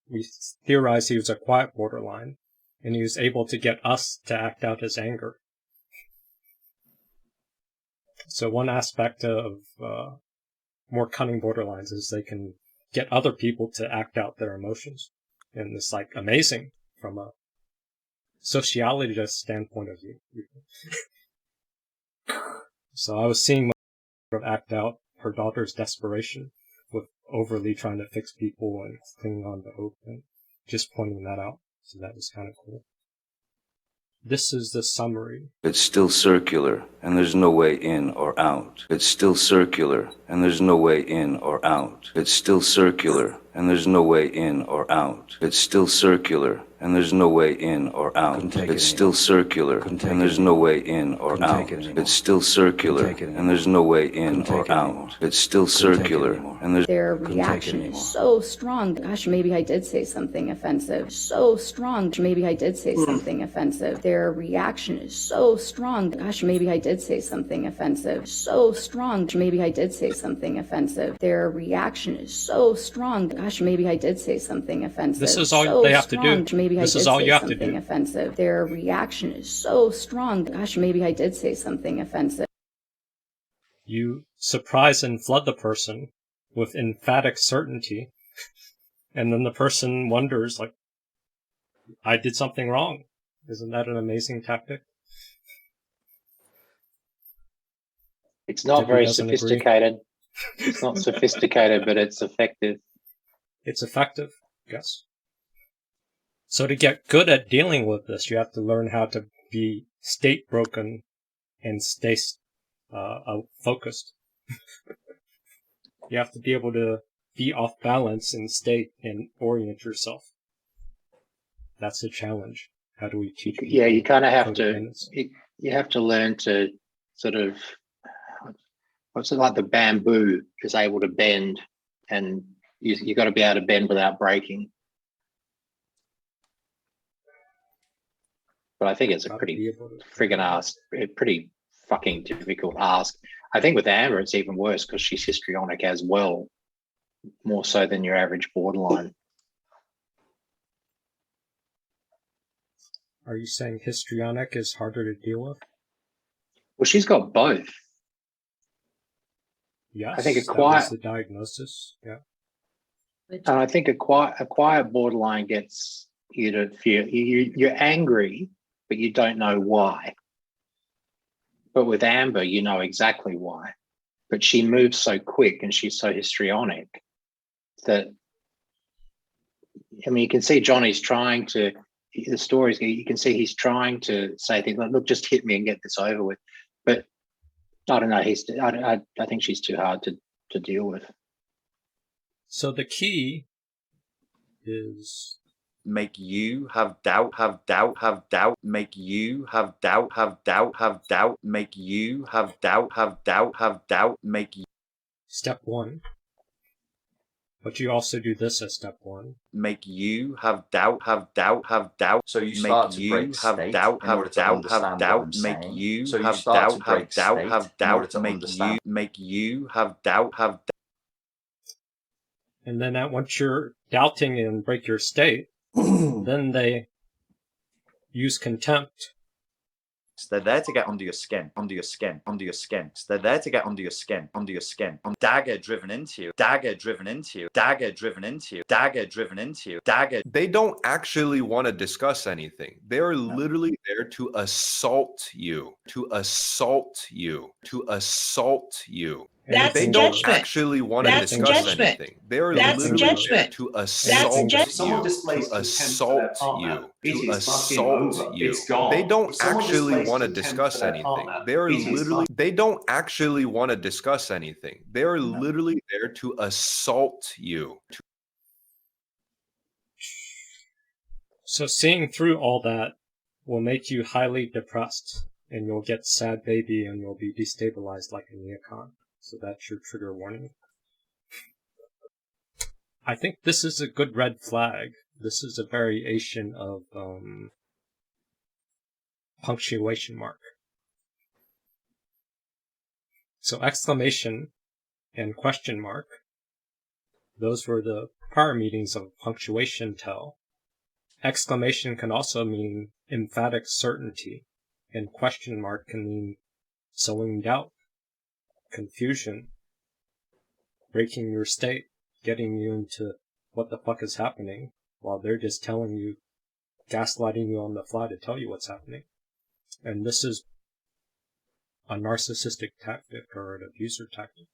we theorized he was a quiet borderline, and he was able to get us to act out his anger. So one aspect of more cunning borderlines is they can get other people to act out their emotions. And it's like amazing from a sociologist standpoint of view. So I was seeing her act out her daughter's desperation with overly trying to fix people and clinging on to hope and just pointing that out. So that was kind of cool. This is the summary. It's still circular, and there's no way in or out. It's still circular, and there's no way in or out. It's still circular, and there's no way in or out. It's still circular, and there's no way in or out. It's still circular, and there's no way in or out. It's still circular, and there's no way in or out. It's still circular, and there's... Their reaction is so strong. Gosh, maybe I did say something offensive. So strong. Maybe I did say something offensive. Their reaction is so strong. Gosh, maybe I did say something offensive. So strong. Maybe I did say something offensive. Their reaction is so strong. Gosh, maybe I did say something offensive. This is all they have to do. Maybe this I did is all say you have to something do. Offensive. Their reaction is so strong. Gosh, maybe I did say something offensive. You surprise and flood the person with emphatic certainty, and then the person wonders, like, I did something wrong. Isn't that an amazing tactic? It's not very sophisticated. It's not sophisticated, but it's effective. It's effective, yes. So to get good at dealing with this, you have to learn how to be state broken and stay focused. You have to be able to be off balance in state and orient yourself. That's the challenge. How do we teach people? Yeah, you kind of have to. You have to learn to sort of. What's it like? The bamboo is able to bend, and you got to be able to bend without breaking. But I think it's a pretty friggin' ask, pretty fucking difficult ask. I think with Amber, it's even worse because she's histrionic as well, more so than your average borderline. Are you saying histrionic is harder to deal with? Well, she's got both. Yes, I think that was the diagnosis. Yeah. And I think a quiet borderline gets you to feel you're angry, but you don't know why. But with Amber, you know exactly why. But she moves so quick and she's so histrionic that, I mean, you can see Johnny's trying to, the stories, you can see he's trying to say things like, look, just hit me and get this over with. But I don't know, I think she's too hard to deal with. So the key is make you have doubt, make you have doubt, make you have doubt, make you. Step one. But you also do this as step one. Make you have doubt. So you start to break state in order to understand what I'm saying. Make you so you have start doubt, to break state in order to make understand. make you have doubt. And then once you're doubting and break your state, then they use contempt. They're there to get under your skin. They're there to get under your skin. Dagger driven into you. They don't actually want to discuss anything. They're literally there to assault you. That's they judgment. don't actually want to That's discuss judgment. anything. They're That's literally judgment. there to assault That's you. They don't actually want to discuss anything. They don't actually want to discuss anything. They're literally there to assault you. So seeing through all that will make you highly depressed, and you'll get sad baby, and you'll be destabilized like a neocon. So that's your trigger warning. I think this is a good red flag. This is a variation of punctuation mark. So exclamation and question mark, those were the prior meetings of punctuation tell. Exclamation can also mean emphatic certainty, and question mark can mean sowing doubt, confusion, breaking your state, getting you into what the fuck is happening, while they're just telling you, gaslighting you on the fly to tell you what's happening. And this is a narcissistic tactic or an abuser tactic.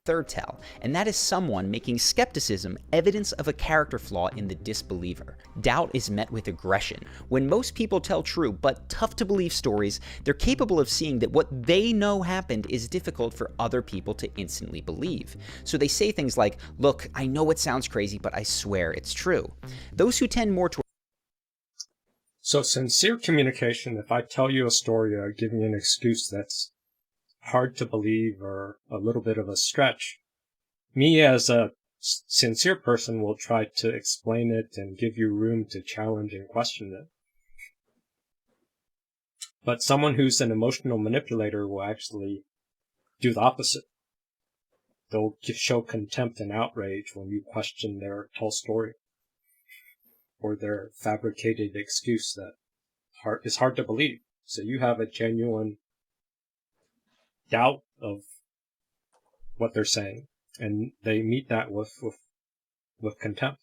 Third tell, and that is someone making skepticism evidence of a character flaw in the disbeliever. Doubt is met with aggression. When most people tell true but tough to believe stories, they're capable of seeing that what they know happened is difficult for other people to instantly believe. So they say things like, look, I know it sounds crazy, but I swear it's true. Those who tend more to So sincere communication, if I tell you a story or give you an excuse that's hard to believe or a little bit of a stretch, me as a sincere person will try to explain it and give you room to challenge and question it. But someone who's an emotional manipulator will actually do the opposite. They'll show contempt and outrage when you question their tall story or their fabricated excuse that is hard to believe. So you have a genuine doubt of what they're saying, and they meet that with contempt.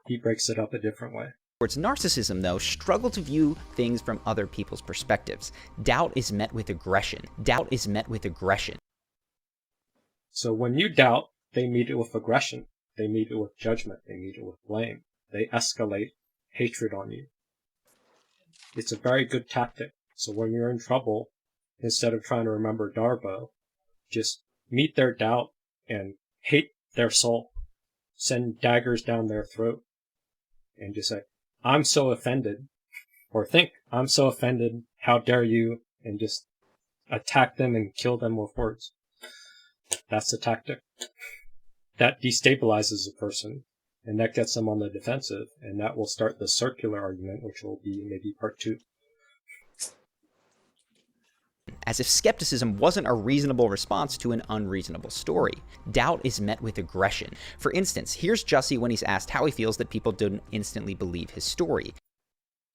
He breaks it up a different way. Towards narcissism, though, struggle to view things from other people's perspectives. Doubt is met with aggression. Doubt is met with aggression. So when you doubt, they meet it with aggression. They meet it with judgment. They meet it with blame. They escalate hatred on you. It's a very good tactic. So when you're in trouble, instead of trying to remember Darbo, just meet their doubt and hate their soul. Send daggers down their throat and just say, I'm so offended. Or think, I'm so offended, how dare you, and just attack them and kill them with words. That's the tactic. That destabilizes a person, and that gets them on the defensive, and that will start the circular argument, which will be maybe part 2. As if skepticism wasn't a reasonable response to an unreasonable story. Doubt is met with aggression. For instance, here's Jussie when he's asked how he feels that people don't instantly believe his story.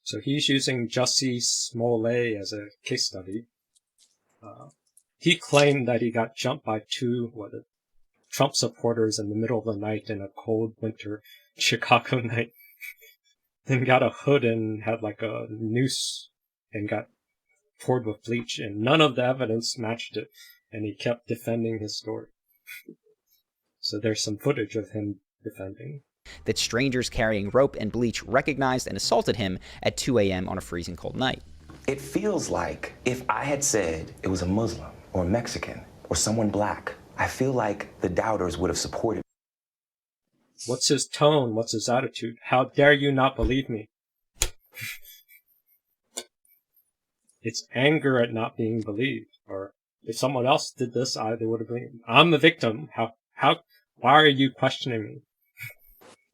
So he's using Jussie Smollett as a case study. He claimed that he got jumped by 2 Trump supporters in the middle of the night in a cold winter Chicago night. Then got a hood and had like a noose and got poured with bleach, and none of the evidence matched it, and he kept defending his story. So there's some footage of him defending. That strangers carrying rope and bleach recognized and assaulted him at 2 a.m. on a freezing cold night. It feels like if I had said it was a Muslim or a Mexican or someone black, I feel like the doubters would have supported. What's his tone? What's his attitude? How dare you not believe me? It's anger at not being believed. Or if someone else did this, they would have believed. I'm the victim. Why are you questioning me?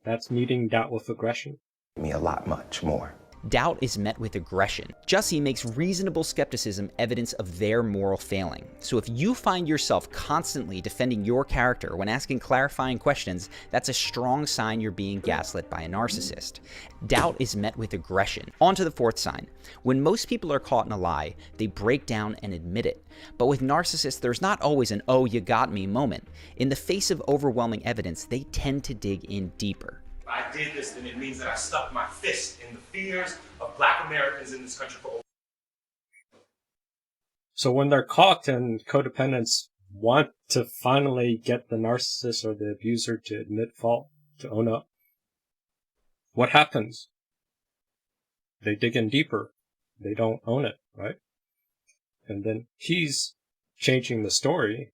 That's meeting doubt with aggression. Me a lot, much more. Doubt is met with aggression. Jussie makes reasonable skepticism evidence of their moral failing. So if you find yourself constantly defending your character when asking clarifying questions, that's a strong sign you're being gaslit by a narcissist. Doubt is met with aggression. On to the 4th sign. When most people are caught in a lie, they break down and admit it. But with narcissists, there's not always an "oh, you got me" moment. In the face of overwhelming evidence, they tend to dig in deeper. I did this, then it means that I stuck my fist in the fears of Black Americans in this country for. So when they're caught and codependents want to finally get the narcissist or the abuser to admit fault, to own up, what happens? They dig in deeper. They don't own it, right? And then he's changing the story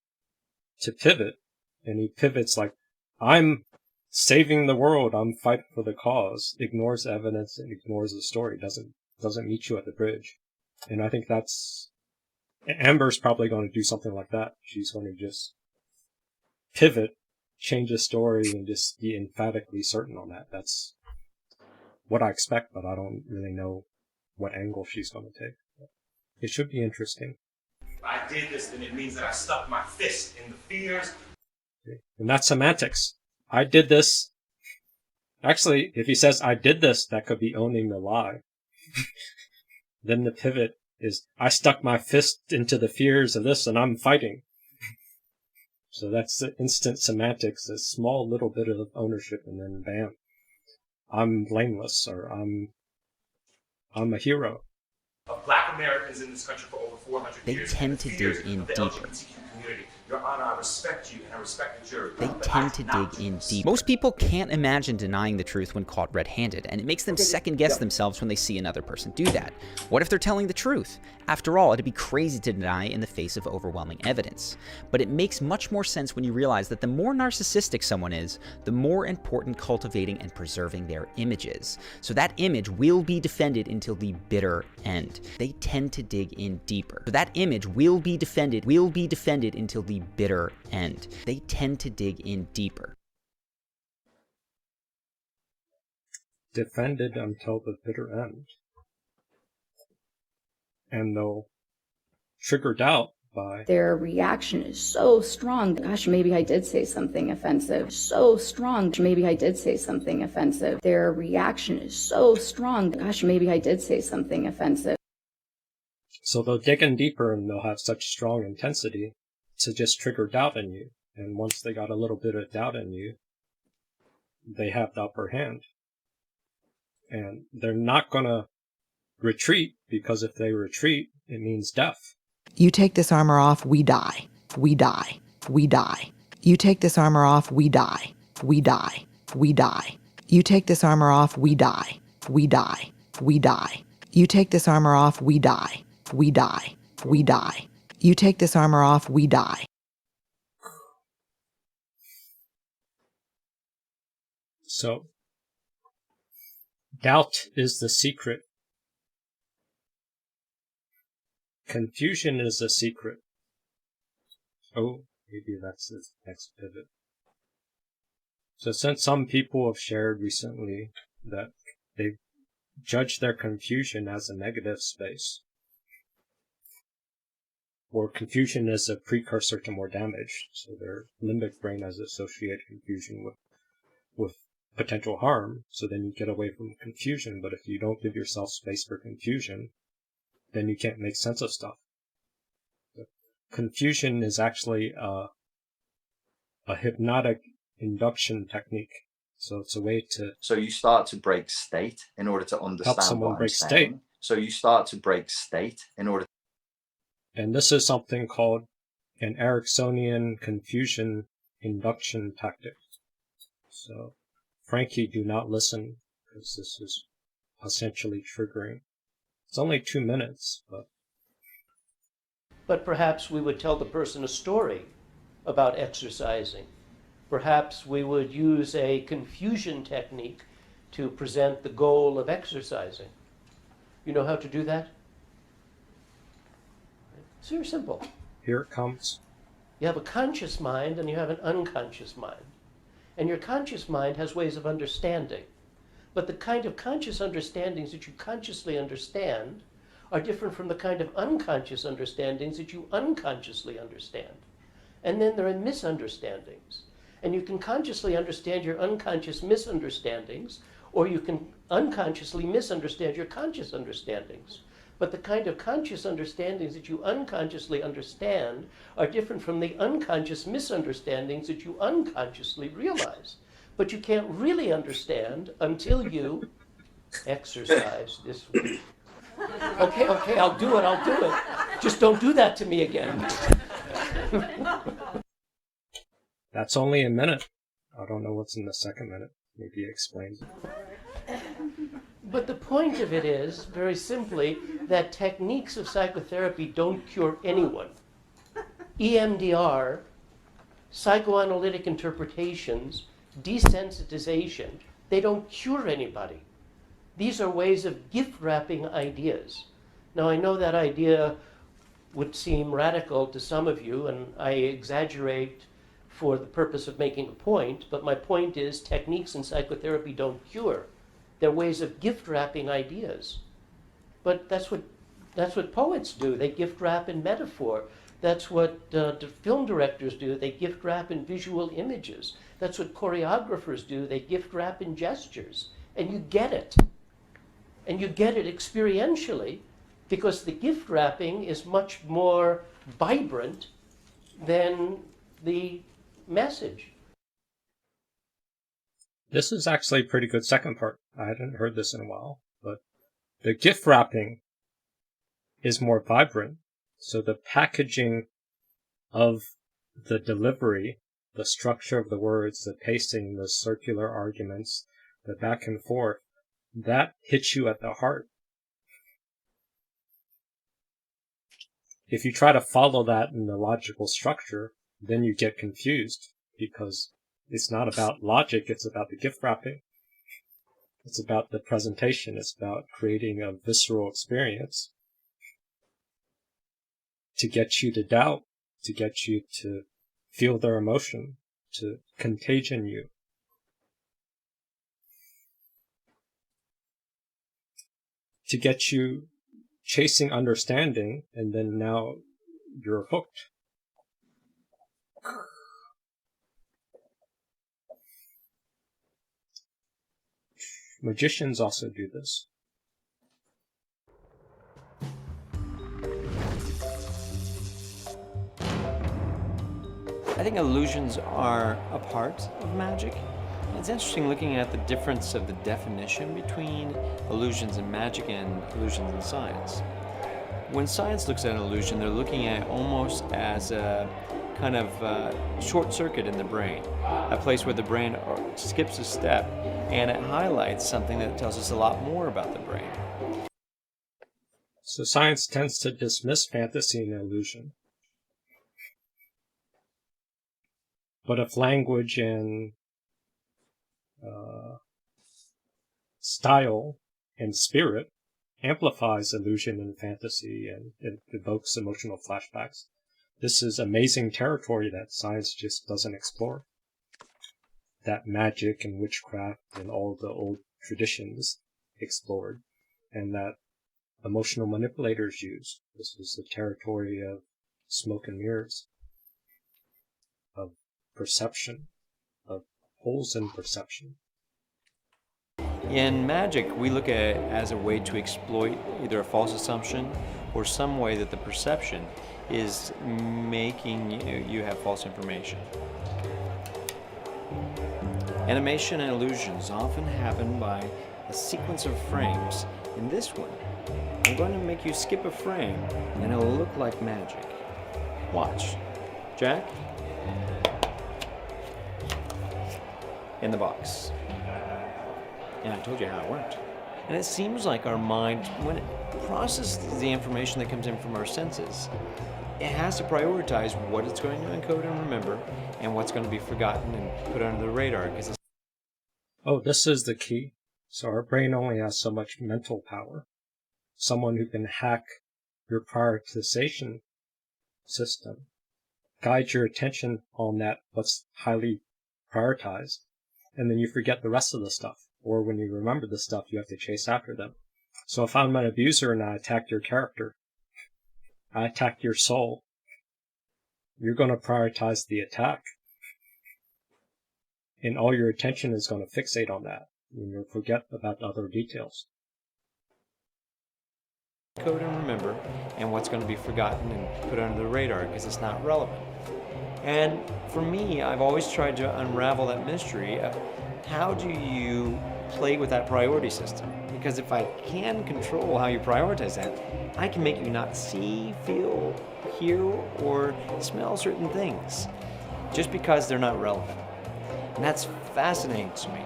to pivot, and he pivots like, I'm saving the world, I'm fighting for the cause, ignores evidence and ignores the story, doesn't meet you at the bridge. And I think that's, Amber's probably going to do something like that. She's going to just pivot, change the story, and just be emphatically certain on that. That's what I expect, but I don't really know what angle she's going to take. It should be interesting. I did this, then it means that I stuck my fist in the fears. And that's semantics. I did this. Actually, if he says I did this, that could be owning the lie. Then the pivot is I stuck my fist into the fears of this and I'm fighting. So that's the instant semantics, a small little bit of ownership, and then bam, I'm blameless, or I'm a hero. Of Black Americans in this country for over 400 years. They tend to dig in deeper. Your Honor, I respect you and I respect the jury. They tend to dig in deep. Most people can't imagine denying the truth when caught red-handed, and it makes them second-guess themselves when they see another person do that. What if they're telling the truth? After all, it'd be crazy to deny in the face of overwhelming evidence. But it makes much more sense when you realize that the more narcissistic someone is, the more important cultivating and preserving their image is. So that image will be defended until the bitter end. They tend to dig in deeper. So that image will be defended until the bitter end. They tend to dig in deeper. Defended until the bitter end. And they'll trigger doubt by their reaction is so strong. Gosh, maybe I did say something offensive. So strong. Maybe I did say something offensive. Their reaction is so strong. Gosh, maybe I did say something offensive. So they'll dig in deeper and they'll have such strong intensity to just trigger doubt in you. And once they got a little bit of doubt in you, they have the upper hand. And they're not going to retreat, because if they retreat, it means death. You take this armor off, we die. We die. We die. You take this armor off, we die. We die. We die. You take this armor off, we die. We die. We die. You take this armor off, we die. We die. We die. You take this armor off, we die. So, doubt is the secret. Confusion is the secret. Oh, maybe that's the next pivot. So since some people have shared recently that they've judged their confusion as a negative space, or confusion is a precursor to more damage, so their limbic brain has associated confusion with potential harm, so then you get away from confusion. But if you don't give yourself space for confusion, then you can't make sense of stuff. Confusion is actually a hypnotic induction technique. So it's a way to... So you start to break state in order to understand help someone what break I'm saying. state. So you start to break state in order... And this is something called an Ericksonian confusion induction tactic. So, Frankie, do not listen, because this is essentially triggering. It's only 2 minutes, But perhaps we would tell the person a story about exercising. Perhaps we would use a confusion technique to present the goal of exercising. You know how to do that? It's very simple. Here it comes. You have a conscious mind and you have an unconscious mind. And your conscious mind has ways of understanding. But the kind of conscious understandings that you consciously understand are different from the kind of unconscious understandings that you unconsciously understand. And then there are misunderstandings. And you can consciously understand your unconscious misunderstandings, or you can unconsciously misunderstand your conscious understandings. But the kind of conscious understandings that you unconsciously understand are different from the unconscious misunderstandings that you unconsciously realize. But you can't really understand until you exercise this week. Okay, I'll do it. Just don't do that to me again. That's only a minute. I don't know what's in the second minute. Maybe it explains it. But the point of it is, very simply, that techniques of psychotherapy don't cure anyone. EMDR, psychoanalytic interpretations, desensitization, they don't cure anybody. These are ways of gift-wrapping ideas. Now, I know that idea would seem radical to some of you, and I exaggerate for the purpose of making a point, but my point is techniques in psychotherapy don't cure. They're ways of gift-wrapping ideas. But that's what poets do. They gift-wrap in metaphor. That's what film directors do. They gift wrap in visual images. That's what choreographers do. They gift wrap in gestures. And you get it. And you get it experientially because the gift wrapping is much more vibrant than the message. This is actually a pretty good second part. I hadn't heard this in a while, but the gift wrapping is more vibrant. So the packaging of the delivery, the structure of the words, the pacing, the circular arguments, the back and forth, that hits you at the heart. If you try to follow that in the logical structure, then you get confused because it's not about logic, it's about the gift wrapping. It's about the presentation. It's about creating a visceral experience to get you to doubt, to get you to feel their emotion, to contagion you. To get you chasing understanding, and then now you're hooked. Magicians also do this. I think illusions are a part of magic. It's interesting looking at the difference of the definition between illusions in magic and illusions in science. When science looks at an illusion, they're looking at it almost as a kind of short circuit in the brain, a place where the brain skips a step and it highlights something that tells us a lot more about the brain. So science tends to dismiss fantasy and illusion. But if language and style and spirit amplifies illusion and fantasy and it evokes emotional flashbacks, this is amazing territory that science just doesn't explore. That magic and witchcraft and all the old traditions explored, and that emotional manipulators use. This is the territory of smoke and mirrors, of perception, of holes in perception. In magic, we look at it as a way to exploit either a false assumption or some way that the perception is making you have false information. Animation and illusions often happen by a sequence of frames. In this one, I'm going to make you skip a frame and it'll look like magic. Watch. Jack? In the box. And I told you how it worked. And it seems like our mind, when it processes the information that comes in from our senses, it has to prioritize what it's going to encode and remember and what's going to be forgotten and put under the radar. Oh, this is the key. So our brain only has so much mental power. Someone who can hack your prioritization system, guide your attention on that what's highly prioritized, and then you forget the rest of the stuff. Or when you remember the stuff, you have to chase after them. So if I'm an abuser and I attack your character, I attack your soul, you're going to prioritize the attack. And all your attention is going to fixate on that. And you'll forget about the other details. Code and remember, and what's going to be forgotten and put under the radar because it's not relevant. And for me, I've always tried to unravel that mystery of how do you play with that priority system? Because if I can control how you prioritize that, I can make you not see, feel, hear, or smell certain things just because they're not relevant. And that's fascinating to me.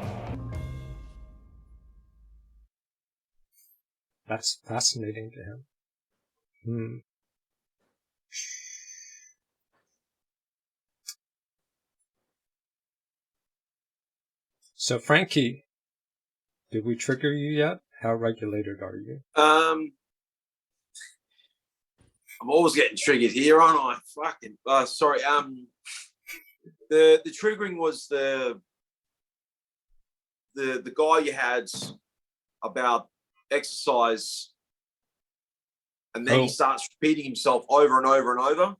That's fascinating to him. So Frankie, did we trigger you yet? How regulated are you? I'm always getting triggered here, aren't I? Fucking sorry. The triggering was the guy you had about exercise, and then he starts repeating himself over and over and over.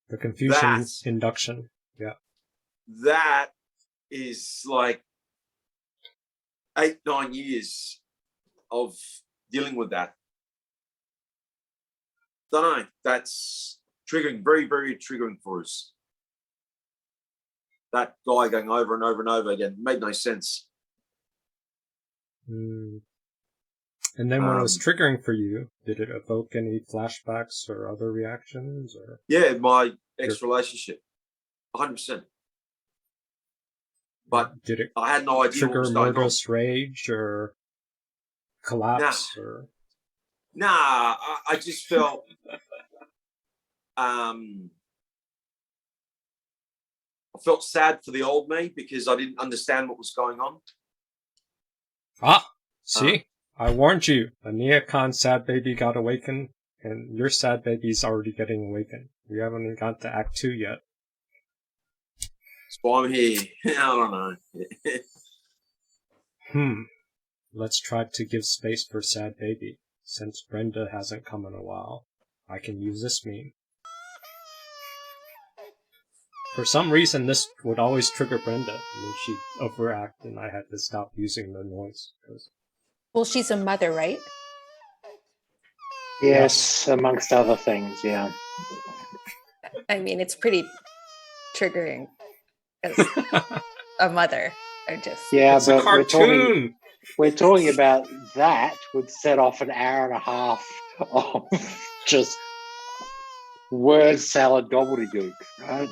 The confusion induction. Yeah. That is like 8-9 years of dealing with that. Don't know. That's triggering, very, very triggering for us. That guy going over and over and over again made no sense. Mm. And then when it was triggering for you, did it evoke any flashbacks or other reactions? Or yeah, my ex-relationship, 100%. But did it I had no idea trigger what was going on. murderous rage or collapse? Nah, I just felt I felt sad for the old me because I didn't understand what was going on. Ah, see? I warned you. A neocon sad baby got awakened, and your sad baby's already getting awakened. We haven't even got to Act 2 yet. That's why I'm here. I don't know. Let's try to give space for sad baby. Since Brenda hasn't come in a while, I can use this meme. For some reason, this would always trigger Brenda, and then she'd overact, and I had to stop using the noise. Well, she's a mother, right? Yes, amongst other things, yeah. I mean, it's pretty triggering as a mother. Yeah, it's but a cartoon. We're talking about that would set off an hour and a half of just word salad gobbledygook, right?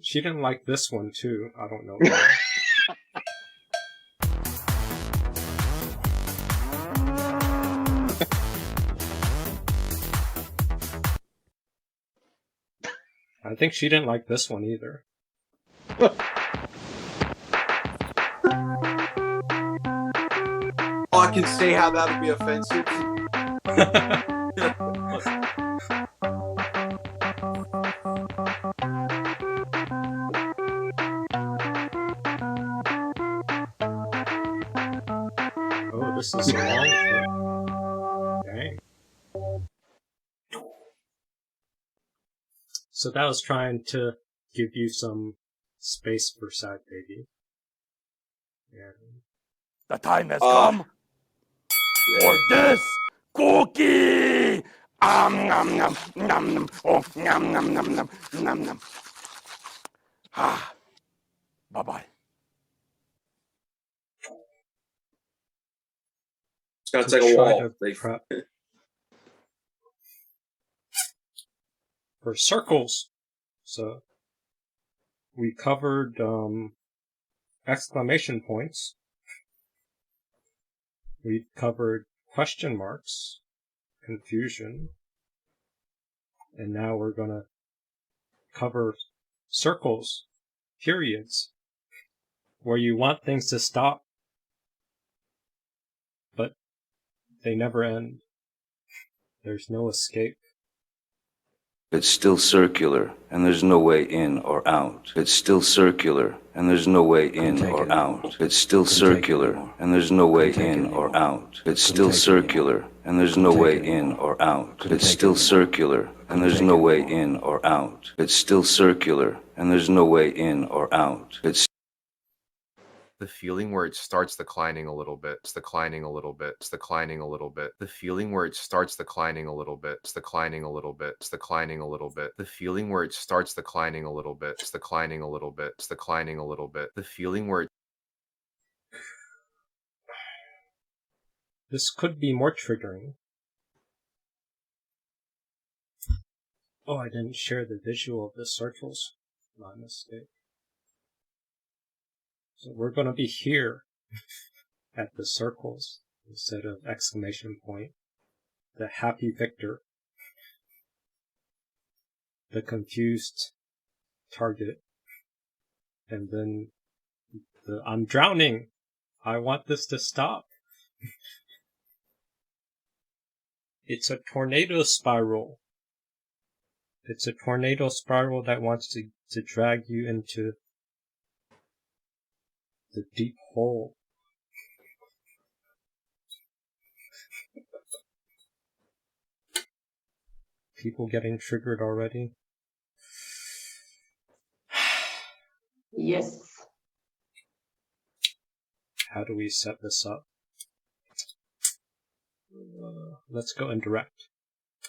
She didn't like this one too. I don't know why. I think she didn't like this one either. I can see how that would be offensive. Oh, this is a long clip. Dang. So that was trying to give you some space for sad baby. And the time has come for this cookie. Nom nom nom nom. Oh, nom nom nom nom nom nom. Ah, bye bye. It's gonna take a while. For circles. So we covered exclamation points. We've covered question marks, confusion, and now we're gonna cover circles, periods, where you want things to stop, but they never end. There's no escape. It's still circular, and there's no way in or out. It's still circular, and there's no way in or out. It's still circular, and there's no way in or out. It's still circular, and there's no way in or out. It's still circular, and there's no way in or out. It's still circular, and there's no way in or out. It's the feeling where it starts declining a little bit, it's declining a little bit, it's declining a little bit. The feeling where it starts declining a little bit, it's declining a little bit, it's declining a little bit. The feeling where it starts declining a little bit, it's declining a little bit, it's declining a little bit. The feeling where This could be more triggering. Oh, I didn't share the visual of the circles. My mistake. So we're going to be here at the circles instead of exclamation point. The happy victor. The confused target. And then the I'm drowning. I want this to stop. It's a tornado spiral. It's a tornado spiral that wants to drag you into the deep hole. people getting triggered already? Yes. How do we set this up? Let's go indirect.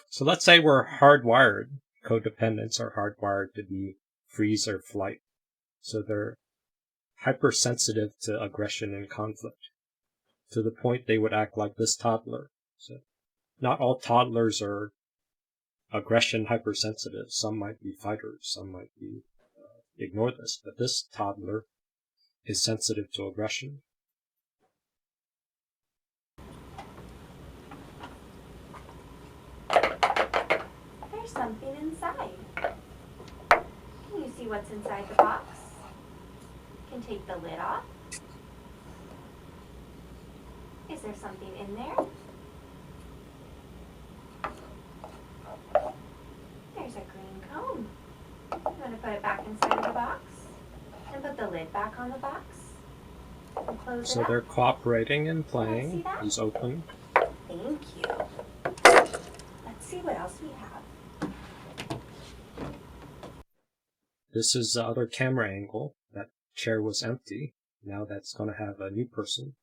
So let's say we're hardwired. Codependents are hardwired to be freeze or flight. So they're hypersensitive to aggression and conflict, to the point they would act like this toddler. So not all toddlers are aggression hypersensitive. Some might be fighters. Some might be ignore this. But this toddler is sensitive to aggression. There's something inside. Can you see what's inside the box? Can take the lid off. Is there something in there? There's a green cone. You want to put it back inside of the box? And put the lid back on the box? And close So it up? they're cooperating and playing. He's open. Thank you. Let's see what else we have. This is the other camera angle. That chair was empty. Now that's going to have a new person.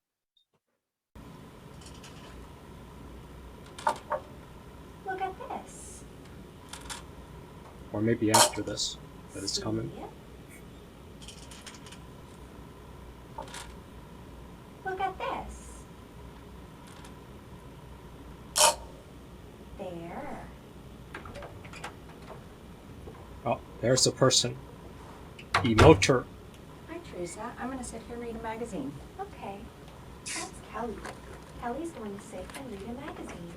Look at this. Or maybe after this, but it's coming. Look at this. There. Oh, there's a person. Emoter. Hi, Teresa. I'm going to sit here and read a magazine. Okay. That's Kelly. Kelly's going to sit and read a magazine.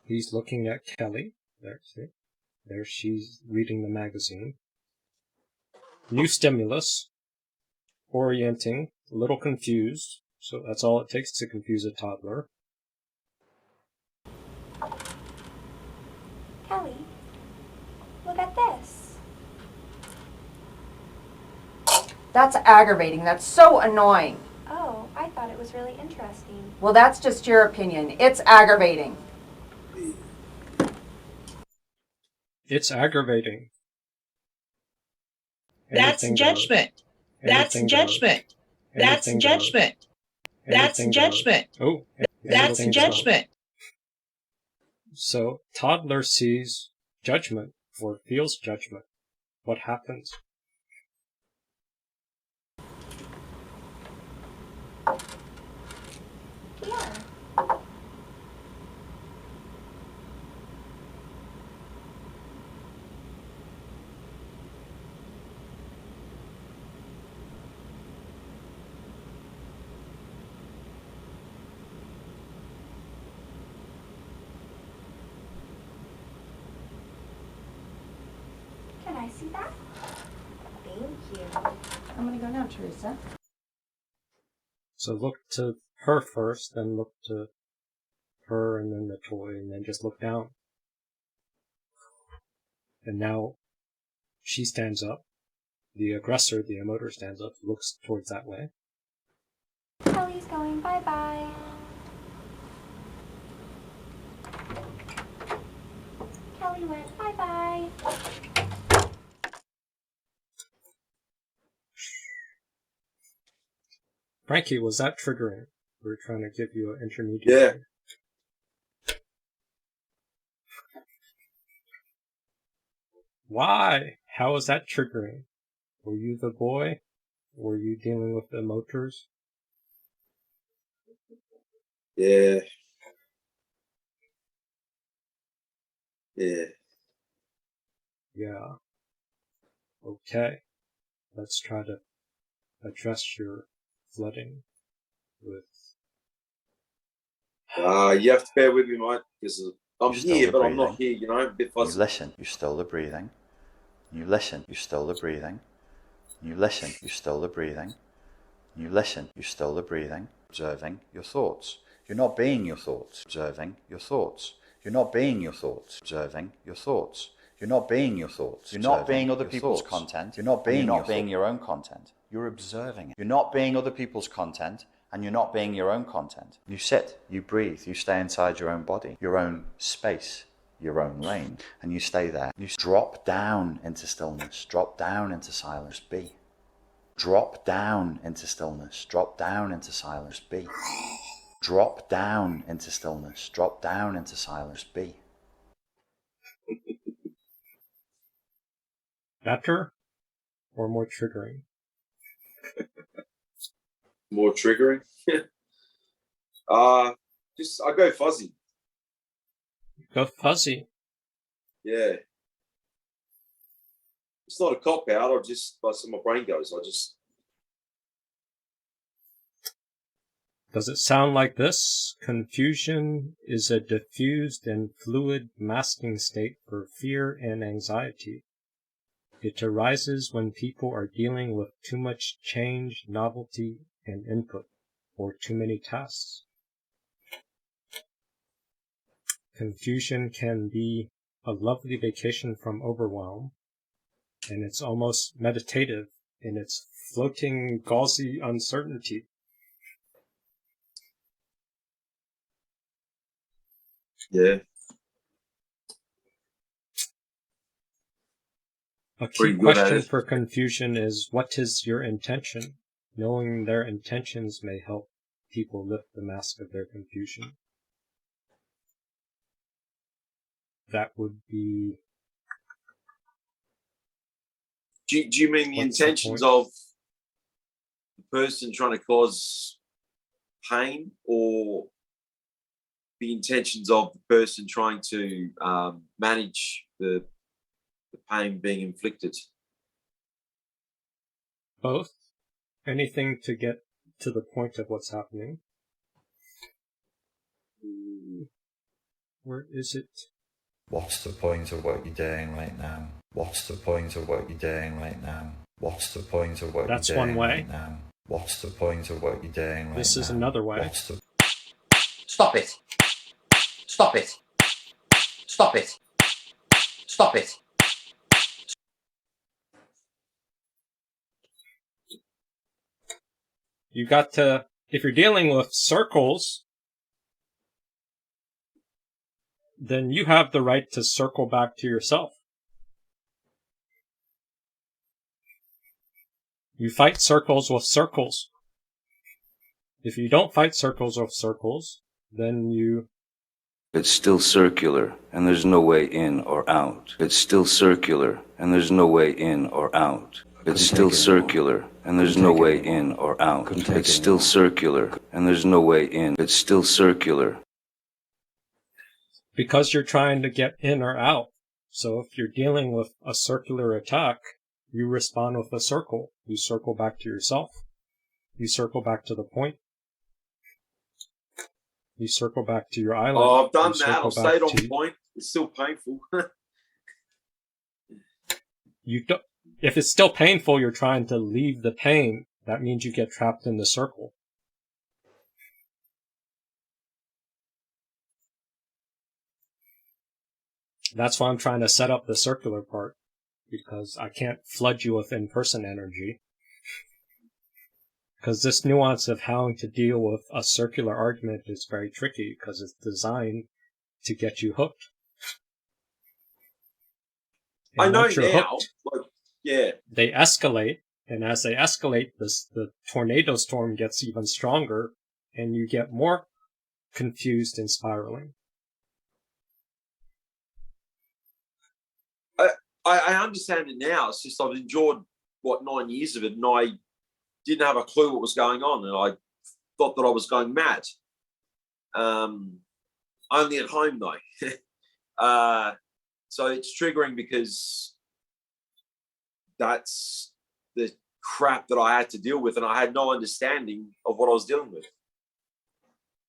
He's looking at Kelly. There she's reading the magazine. New stimulus. Orienting. A little confused. So that's all it takes to confuse a toddler. Kelly, look at this. That's aggravating. That's so annoying. Oh, I thought it was really interesting. Well, that's just your opinion. It's aggravating. It's aggravating. That's Anything judgment. goes. That's Anything judgment. goes. That's Anything goes. judgment. That's Anything goes. judgment. Oh, That's anything judgment. goes. So toddler sees judgment or feels judgment. What happens? Here. Can I see that? Thank you. I'm going to go now, Teresa. So look to her first, then look to her, and then the toy, and then just look down. And now she stands up. The aggressor, the emoter, stands up, looks towards that way. Kelly's going bye-bye. Kelly went bye-bye. Frankie, was that triggering? We were trying to give you an intermediate. Yeah. Why? How is that triggering? Were you the boy? Were you dealing with the motors? Yeah. Yeah. Yeah. Okay. Let's try to address your flooding with... You have to bear with me, mate, because I'm You still here, the but I'm not breathing. here, you know, a bit You fuzzy. listen, you still the breathing. You listen, you still the breathing. You listen, you still the breathing. You listen, you still the breathing. Observing your thoughts. You're not being your thoughts. Observing your thoughts. You're not being your thoughts. Observing your thoughts. You're not being your thoughts. You're not being other people's content. You're not being your own content. You're observing it. You're not being other people's content, And you're not being your own content. You sit, you breathe, you stay inside your own body, your own space, your own lane, and you stay there. You drop down into stillness, drop down into silence, be. Drop down into stillness, drop down into silence, be. Drop down into stillness, drop down into silence, be. Better or more triggering? More triggering? Just I go fuzzy. Go fuzzy. Yeah. It's not a cop out. My brain goes. Does it sound like this? Confusion is a diffused and fluid masking state for fear and anxiety. It arises when people are dealing with too much change, novelty, and input, or too many tasks. Confusion can be a lovely vacation from overwhelm, and it's almost meditative in its floating, gauzy uncertainty. Yeah. A key question for confusion is, what is your intention? Knowing their intentions may help people lift the mask of their confusion. That would be... Do you mean the intentions of the person trying to cause pain, or the intentions of the person trying to manage the pain being inflicted? Both. Anything to get to the point of what's happening. Where is it? What's the point of what you're doing right now? What's the point of what you're doing right now? What's the point of what That's you're doing one way. right now? What's the point of what you're doing right now? This is another way. Stop it. Stop it. Stop it. Stop it. You got to, if you're dealing with circles, then you have the right to circle back to yourself. You fight circles with circles. If you don't fight circles with circles, then you... It's still circular, and there's no way in or out. It's still circular, and there's no way in or out. It's still circular, and there's no way in or out. It's still circular, and there's no way in. It's still circular. Because you're trying to get in or out. So if you're dealing with a circular attack, you respond with a circle. You circle back to yourself. You circle back to the point. You circle back to your island. Oh, I've done that. I've stayed on point. It's still painful. You don't. If it's still painful, you're trying to leave the pain. That means you get trapped in the circle. That's why I'm trying to set up the circular part, because I can't flood you with in-person energy. Because this nuance of how to deal with a circular argument is very tricky, because it's designed to get you hooked. And I know once you're now. hooked, Like, yeah. they escalate, and as they escalate, the tornado storm gets even stronger, and you get more confused and spiraling. I understand it now. It's just I've enjoyed, 9 years of it, and I didn't have a clue what was going on, and I thought that I was going mad. Only at home, though. So it's triggering because that's the crap that I had to deal with, and I had no understanding of what I was dealing with.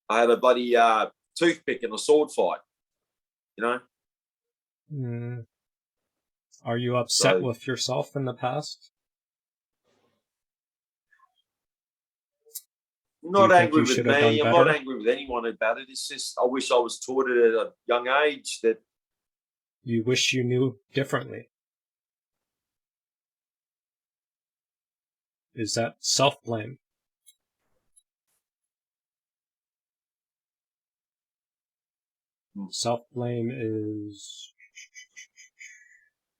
I had a bloody toothpick in a sword fight, you know? Mm. Are you upset with yourself in the past? I'm not angry with me. I'm not angry with anyone about it. It's just I wish I was taught it at a young age that... You wish you knew differently. Is that self-blame? Self-blame is...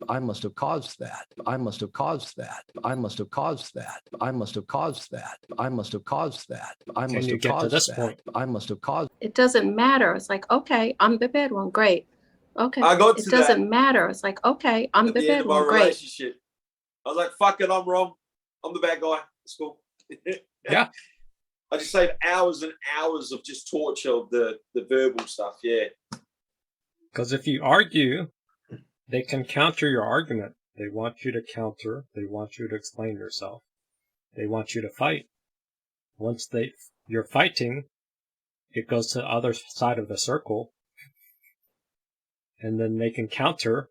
I must have caused that. I must have caused that. I must have caused that. I must have caused that. I must have caused that. I must have caused that. I must have caused. It doesn't matter. It's like, okay, I'm the bad one. Great. Okay. I got It to doesn't that matter. It's like, okay, I'm at the the end bad of my one. Great. relationship. I was like, fuck it, I'm wrong. I'm the bad guy. It's cool. Yeah. I just saved hours and hours of just torture of the verbal stuff. Yeah. Because if you argue, they can counter your argument. They want you to counter. They want you to explain yourself. They want you to fight. Once you're fighting, it goes to the other side of the circle. And then they can counter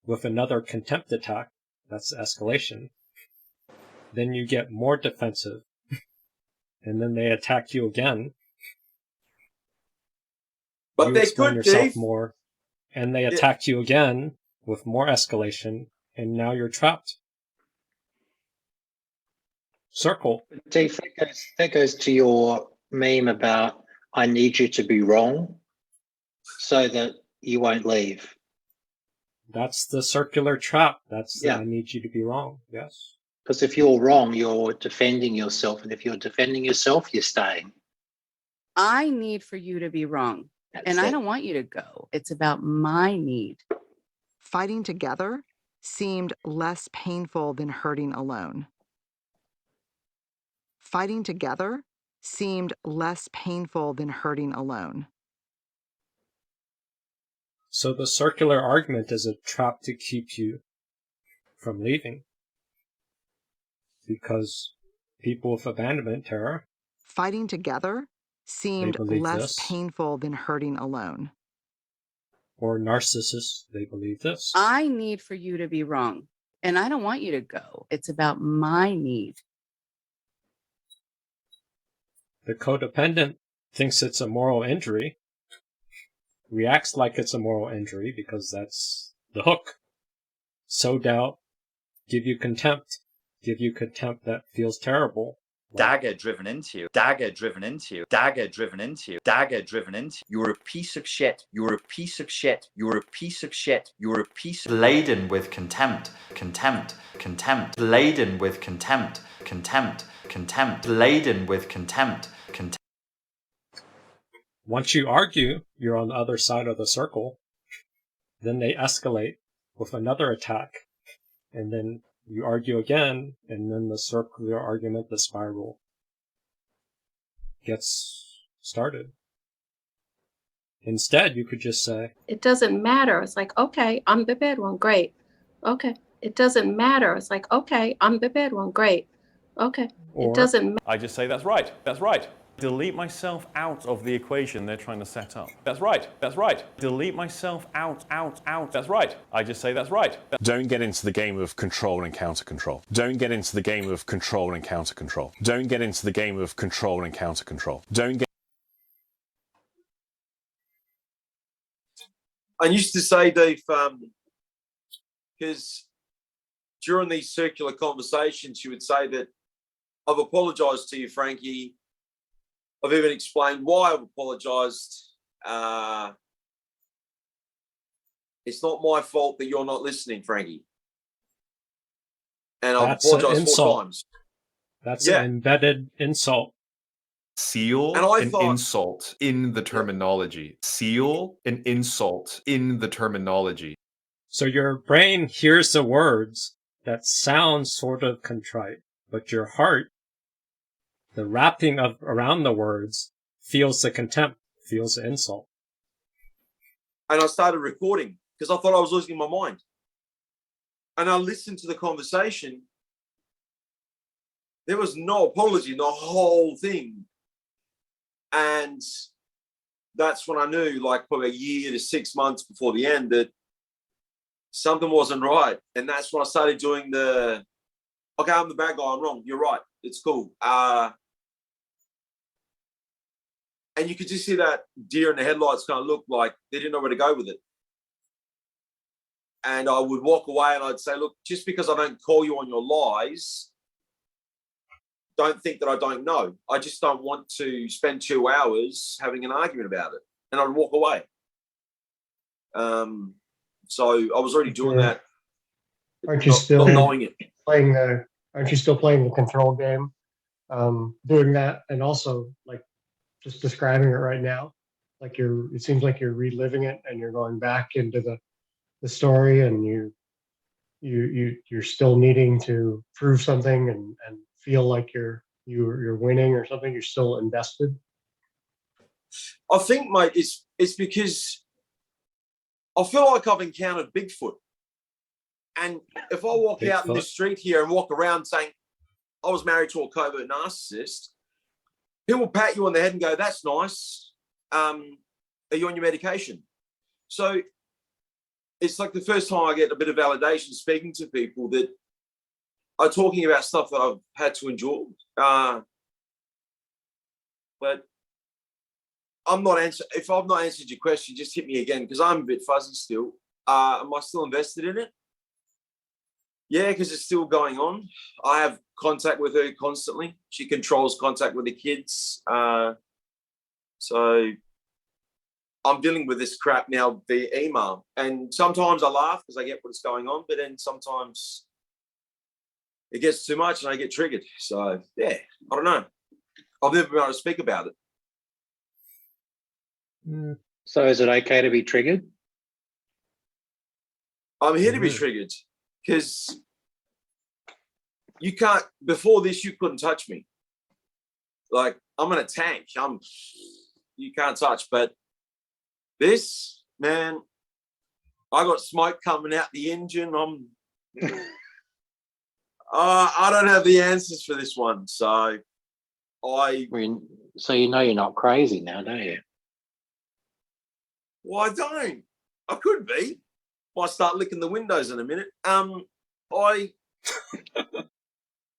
with another contempt attack. That's escalation. Then you get more defensive. And then they attack you again. But you they explain could, yourself Dave. more. And they attack you again with more escalation. And now you're trapped. Circle. Dave, that goes to your meme about I need you to be wrong so that you won't leave. That's the circular trap. That's I need you to be wrong. Yes. Because if you're wrong, you're defending yourself. And if you're defending yourself, you're staying. I need for you to be wrong. And I don't want you to go. It's about my need. Fighting together seemed less painful than hurting alone. Fighting together seemed less painful than hurting alone. So the circular argument is a trap to keep you from leaving. Because people with abandonment terror, fighting together seemed less painful than hurting alone. Or narcissists, they believe this. I need for you to be wrong. And I don't want you to go. It's about my need. The codependent thinks it's a moral injury, reacts like it's a moral injury because that's the hook. Sow doubt, give you contempt that feels terrible. Dagger driven into you, dagger driven into you, dagger driven into you, dagger driven into you. You're a piece of shit, you're a piece of shit, you're a piece of shit, you're a piece of... Laden with contempt, contempt, contempt, laden with contempt, contempt, contempt, laden with contempt, contempt. Once you argue, you're on the other side of the circle. Then they escalate with another attack. And then you argue again, and then the circular argument, the spiral, gets started. Instead, you could just say, it doesn't matter. It's like, okay, I'm the bad one. Great. Okay. It doesn't matter. It's like, okay, I'm the bad one. Great. Okay. It doesn't matter. I just say, that's right. That's right. Delete myself out of the equation they're trying to set up. That's right. That's right. Delete myself out. That's right. I just say, that's right. Don't get into the game of control and counter control. Don't get into the game of control and counter control. Don't get into the game of control and counter control. Don't get... I used to say, Dave, because during these circular conversations, you would say that I've apologized to you, Frankie. I've even explained why I've apologized. It's not my fault that you're not listening, Frankie. And I've apologized 4 times. That's an embedded insult. Seal an insult in the terminology. Seal an insult in the terminology. So your brain hears the words that sound sort of contrite, but your heart, the wrapping around the words, feels the contempt, feels the insult. And I started recording because I thought I was losing my mind. And I listened to the conversation. There was no apology in the whole thing. And that's when I knew, like probably a year to 6 months before the end, that something wasn't right. And that's when I started doing okay, I'm the bad guy, I'm wrong, you're right, it's cool. And you could just see that deer in the headlights kind of look like they didn't know where to go with it. And I would walk away and I'd say, look, just because I don't call you on your lies, don't think that I don't know. I just don't want to spend 2 hours having an argument about it. And I'd walk away. So I was already doing that. Aren't you still not knowing it? Aren't you still playing the control game? Doing that, and also like just describing it right now, like it seems like you're reliving it and you're going back into the story, and you're still needing to prove something and feel like you're winning or something. You're still invested. I think, mate, it's because I feel like I've encountered Bigfoot. And if I walk out in the street here and walk around saying, I was married to a covert narcissist, people pat you on the head and go, that's nice. Are you on your medication? So it's like the first time I get a bit of validation speaking to people that are talking about stuff that I've had to endure. But I'm not if I've not answered your question, just hit me again, because I'm a bit fuzzy still. Am I still invested in it? Yeah, because it's still going on. I have contact with her constantly. She controls contact with the kids. So I'm dealing with this crap now via email. And sometimes I laugh because I get what's going on, but then sometimes it gets too much and I get triggered. So, yeah, I don't know. I've never been able to speak about it. So is it okay to be triggered? I'm here to be triggered because you can't, before this, you couldn't touch me. Like, I'm in a tank. You can't touch. But this, man, I got smoke coming out the engine. I don't have the answers for this one. So so you know you're not crazy now, don't you? Well, I don't. I could be. Might start licking the windows in a minute. I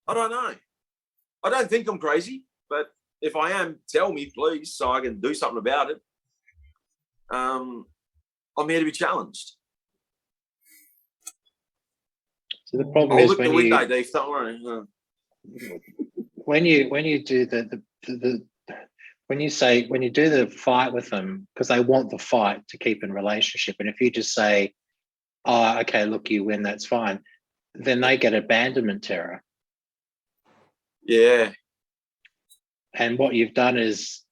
don't know. I don't think I'm crazy, but if I am, tell me, please, so I can do something about it. I'm here to be challenged. So the problem is when you Dave, don't worry. When you do when you do the fight with them, because they want the fight to keep in relationship, and if you just say, oh, okay, look, you win, that's fine, then they get abandonment terror. Yeah. And what you've done is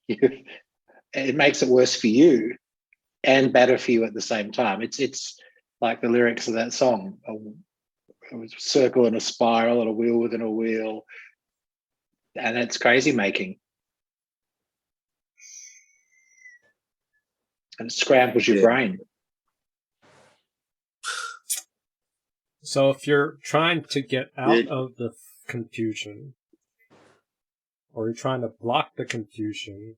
it makes it worse for you and better for you at the same time. It's like the lyrics of that song, a circle and a spiral and a wheel within a wheel. And it's crazy making. And it scrambles your brain. So if you're trying to get out of the confusion, or you're trying to block the confusion,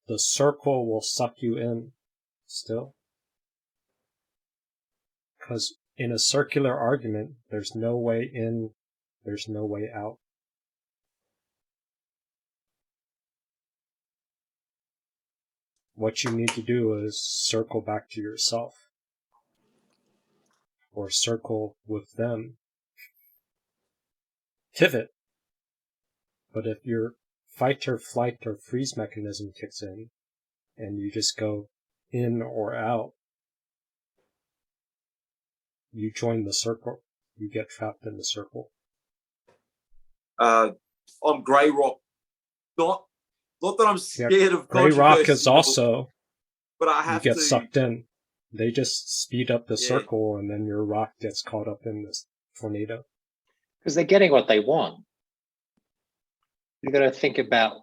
the circle will suck you in still. Because in a circular argument, there's no way in, there's no way out. What you need to do is circle back to yourself, or circle with them. Pivot. But if your fight or flight or freeze mechanism kicks in, and you just go in or out, you join the circle. You get trapped in the circle. I'm grey rock. Not that I'm scared of grey rock is also, but I have you get to sucked in. They just speed up the circle, and then your rock gets caught up in this tornado. Because they're getting what they want. You've got to think about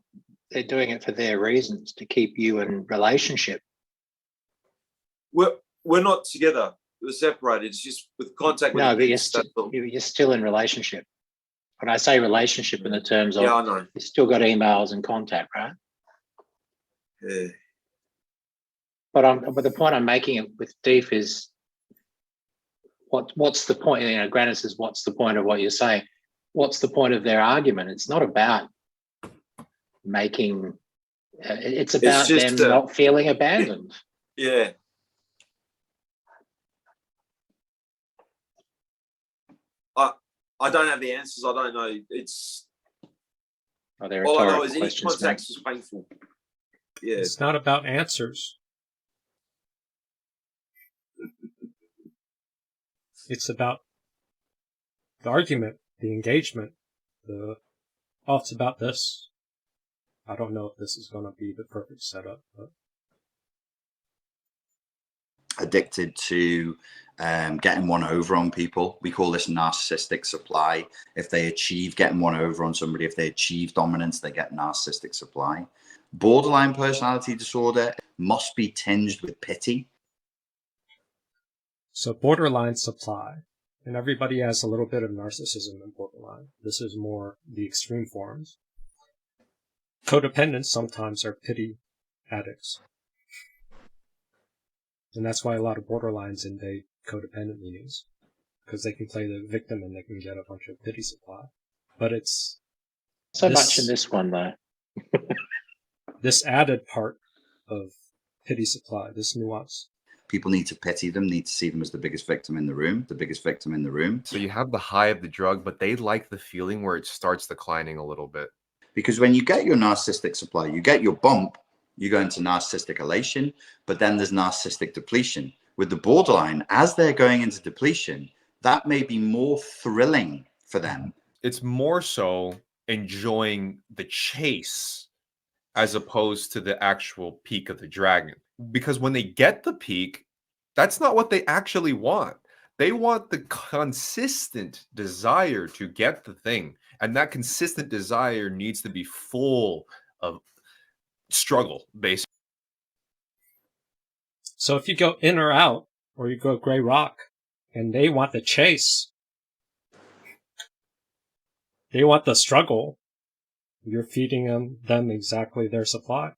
they're doing it for their reasons, to keep you in relationship. We're not together. We're separated. It's just with contact with but you're still in relationship. When I say relationship in the terms of, I know. You've still got emails and contact, right? Yeah. But the point I'm making with Deef is, what's the point? Granite says, what's the point of what you're saying? What's the point of their argument? It's not about making. It's about them not feeling abandoned. Yeah. I don't have the answers. I don't know. It's. Are there all I know rhetorical is any questions? contact is painful. Yeah. It's not about answers. It's about the argument, the engagement, it's about this. I don't know if this is going to be the perfect setup, but addicted to getting one over on people. We call this narcissistic supply. If they achieve getting one over on somebody, if they achieve dominance, they get narcissistic supply. Borderline personality disorder must be tinged with pity. So borderline supply, and everybody has a little bit of narcissism in borderline. This is more the extreme forms. Codependents sometimes are pity addicts. And that's why a lot of borderlines invade codependent meetings, because they can play the victim and they can get a bunch of pity supply. But it's so much in this one, though. This added part of pity supply, this nuance. People need to pity them, need to see them as the biggest victim in the room, So you have the high of the drug, but they like the feeling where it starts declining a little bit. Because when you get your narcissistic supply, you get your bump, you go into narcissistic elation, but then there's narcissistic depletion. With the borderline, as they're going into depletion, that may be more thrilling for them. It's more so enjoying the chase as opposed to the actual peak of the dragon. Because when they get the peak, that's not what they actually want. They want the consistent desire to get the thing. And that consistent desire needs to be full of struggle, basically. So if you go in or out, or you go gray rock, and they want the chase, they want the struggle, you're feeding them exactly their supply.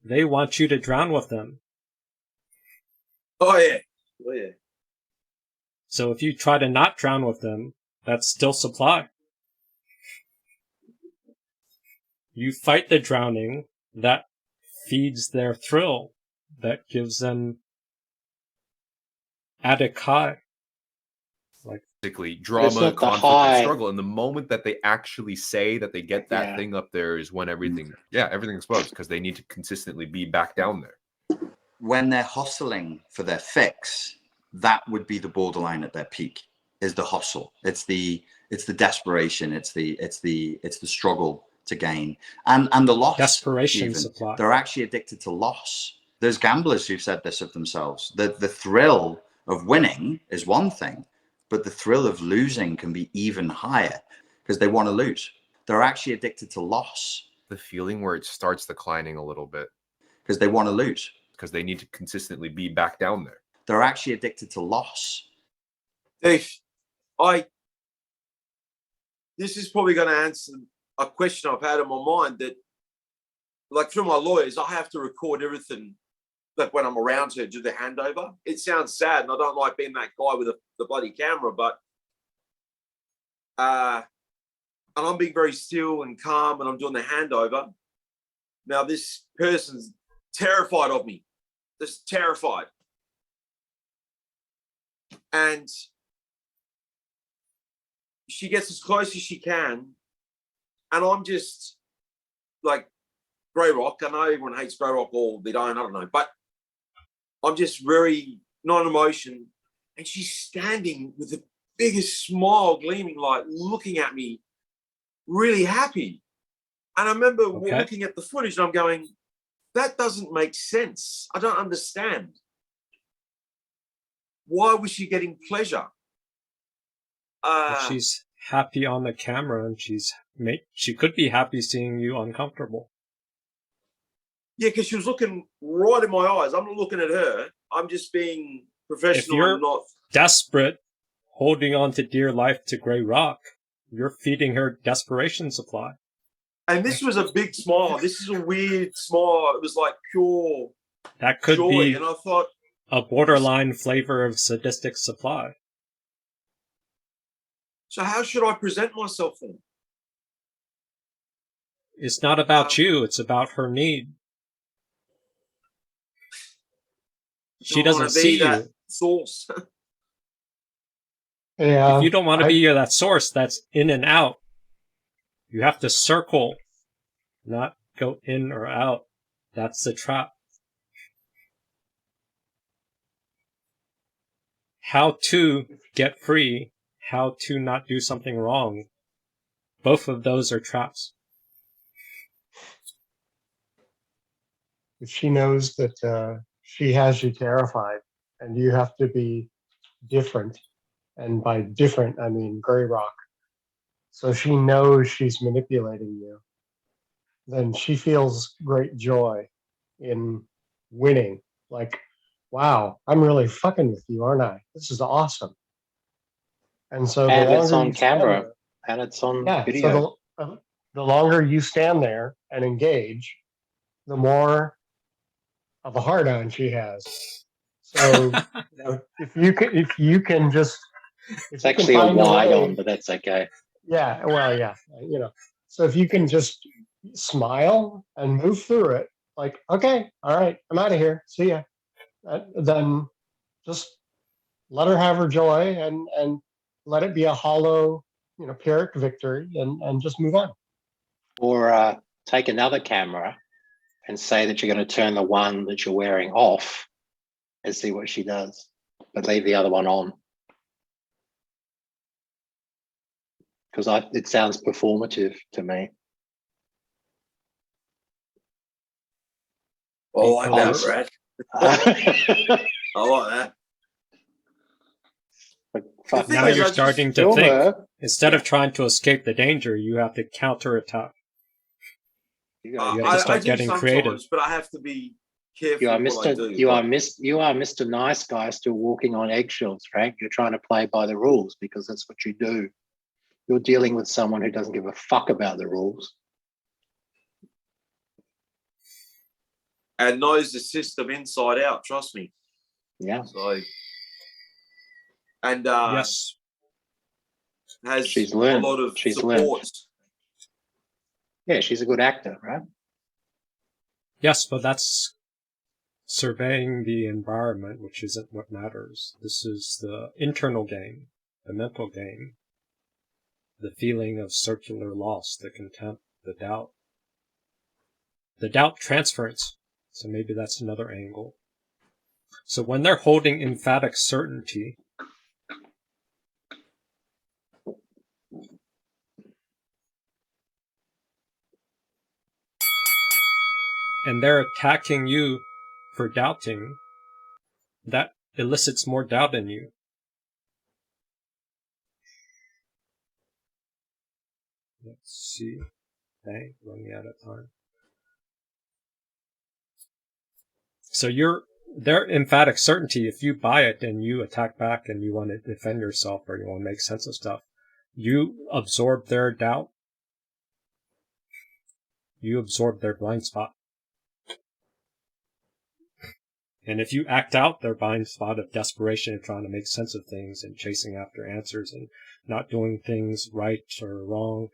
They want you to drown with them. Oh, yeah. Oh, yeah. So if you try to not drown with them, that's still supply. You fight the drowning, that feeds their thrill, that gives them addict high. Like basically drama, conflict, and struggle. And the moment that they actually say that they get that thing up there is when everything explodes, because they need to consistently be back down there. When they're hustling for their fix, that would be the borderline at their peak, is the hustle. It's the desperation. It's the struggle to gain and the loss. Desperation supply. They're actually addicted to loss. There's gamblers who've said this of themselves. The thrill of winning is one thing, but the thrill of losing can be even higher because they want to lose. They're actually addicted to loss. The feeling where it starts declining a little bit. Because they want to lose. Because they need to consistently be back down there. They're actually addicted to loss. Dave, this is probably going to answer a question I've had in my mind, that, like, through my lawyers, I have to record everything, like when I'm around her, do the handover. It sounds sad, and I don't like being that guy with the bloody camera, but and I'm being very still and calm, and I'm doing the handover. Now, this person's terrified of me, just terrified. And she gets as close as she can, and I'm just like grey rock. I know everyone hates grey rock, or they don't, I don't know, but I'm just very non-emotion. And she's standing with the biggest smile gleaming, like looking at me, really happy. And I remember looking at the footage and I'm going, that doesn't make sense. I don't understand. Why was she getting pleasure? She's happy on the camera, and she could be happy seeing you uncomfortable. Yeah, because she was looking right in my eyes. I'm not looking at her. I'm just being professional. If you're and not desperate, holding on to dear life to Grey Rock, you're feeding her desperation supply. And this was a big smile. This is a weird smile. It was like pure that could joy. be And I thought, a borderline flavor of sadistic supply. So how should I present myself then? It's not about you. It's about her need. She doesn't see you. Source. If you don't want to be that source that's in and out, you have to circle, not go in or out. That's the trap. how to get free, how to not do something wrong, both of those are traps. If she knows that she has you terrified and you have to be different, and by different, I mean gray rock, so she knows she's manipulating you, then she feels great joy in winning. Like, wow, I'm really fucking with you, aren't I? This is awesome. And so and it's on camera there, and it's on So video. the longer you stand there and engage, the more of a hard on she has. So you know, if you can just, it's actually a wide on, but that's okay. Yeah, well, yeah, you know. So if you can just smile and move through it, like, okay, all right, I'm out of here. See ya. Then just let her have her joy and let it be a hollow, you know, Pyrrhic victory, and just move on. Or take another camera and say that you're going to turn the one that you're wearing off and see what she does, but leave the other one on. Because it sounds performative to me. I like that, Brad. I like that. But now you're starting to think, instead of trying to escape the danger, you have to counterattack. You have to start getting creative. But I have to be careful. You are Mr. Nice Guy still walking on eggshells, Frank. You're trying to play by the rules because that's what you do. You're dealing with someone who doesn't give a fuck about the rules. And knows the system inside out, trust me. Yeah. So, and yes, she's learned a lot of support. Learned. Yeah, she's a good actor, right? Yes, but that's surveying the environment, which isn't what matters. This is the internal game, the mental game, the feeling of circular loss, the contempt, the doubt transference. So maybe that's another angle. So when they're holding emphatic certainty, and they're attacking you for doubting, that elicits more doubt in you. Let's see. Okay, running out of time. So their emphatic certainty, if you buy it and you attack back and you want to defend yourself or you want to make sense of stuff, you absorb their doubt. You absorb their blind spot. And if you act out their blind spot of desperation and trying to make sense of things and chasing after answers and not doing things right or wrong,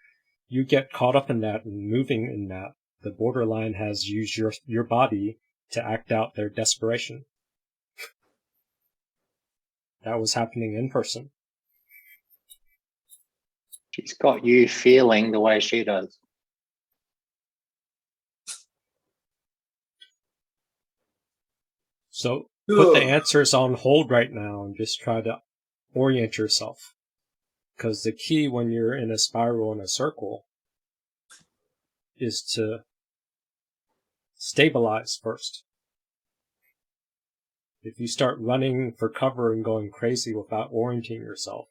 you get caught up in that and moving in that. The borderline has used your body to act out their desperation. That was happening in person. She's got you feeling the way she does. So put the answers on hold right now and just try to orient yourself. Because the key when you're in a spiral in a circle is to stabilize first. If you start running for cover and going crazy without orienting yourself,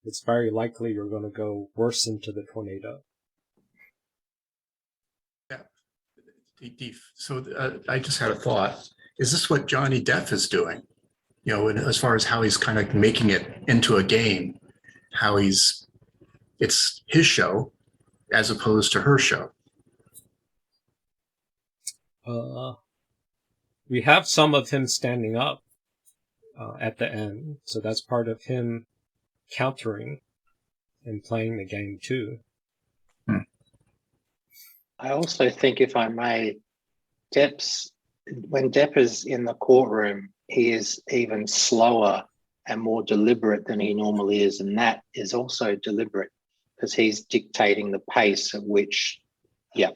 it's very likely you're going to go worse into the tornado. Yeah. So I just had a thought. Is this what Johnny Depp is doing? You know, as far as how he's kind of making it into a game, how it's his show as opposed to her show. We have some of him standing up at the end, so that's part of him countering and playing the game too. I also think, if I may, when Depp is in the courtroom, he is even slower and more deliberate than he normally is, and that is also deliberate because he's dictating the pace at which. Yeah,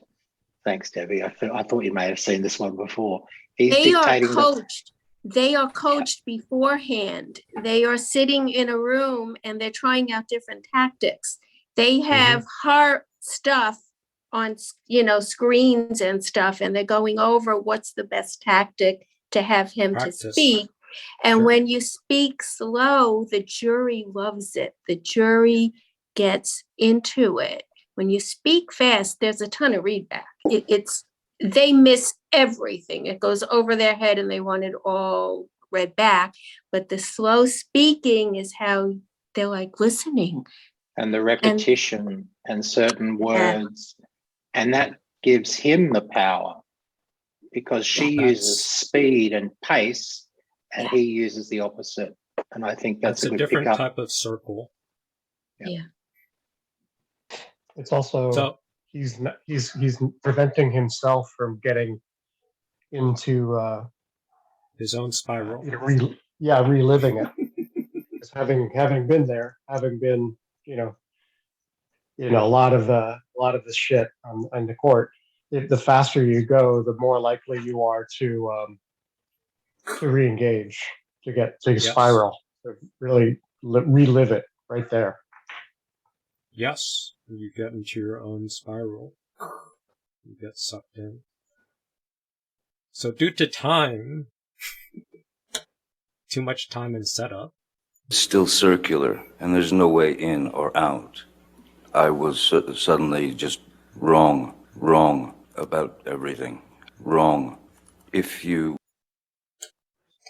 thanks, Debbie. I thought you may have seen this one before. He's they are coached. they are coached beforehand. They are sitting in a room and they're trying out different tactics. They have heart stuff on, screens and stuff, and they're going over what's the best tactic to have him to speak. And when you speak slow, the jury loves it. The jury gets into it. When you speak fast, there's a ton of readback. They miss everything. It goes over their head and they want it all read back. But the slow speaking is how they're like listening. And the repetition and certain words. And that gives him the power, because she uses speed and pace and he uses the opposite. And I think that's a good different pickup. type of circle. Yeah. It's also he's preventing himself from getting into his own spiral. Reliving it. Because having been there, having been a lot of the shit on the court. The faster you go, the more likely you are to re-engage, to spiral, to really relive it right there. Yes, you get into your own spiral. You get sucked in. So due to time, too much time in setup. It's still circular, and there's no way in or out. I was suddenly just wrong about everything. Wrong.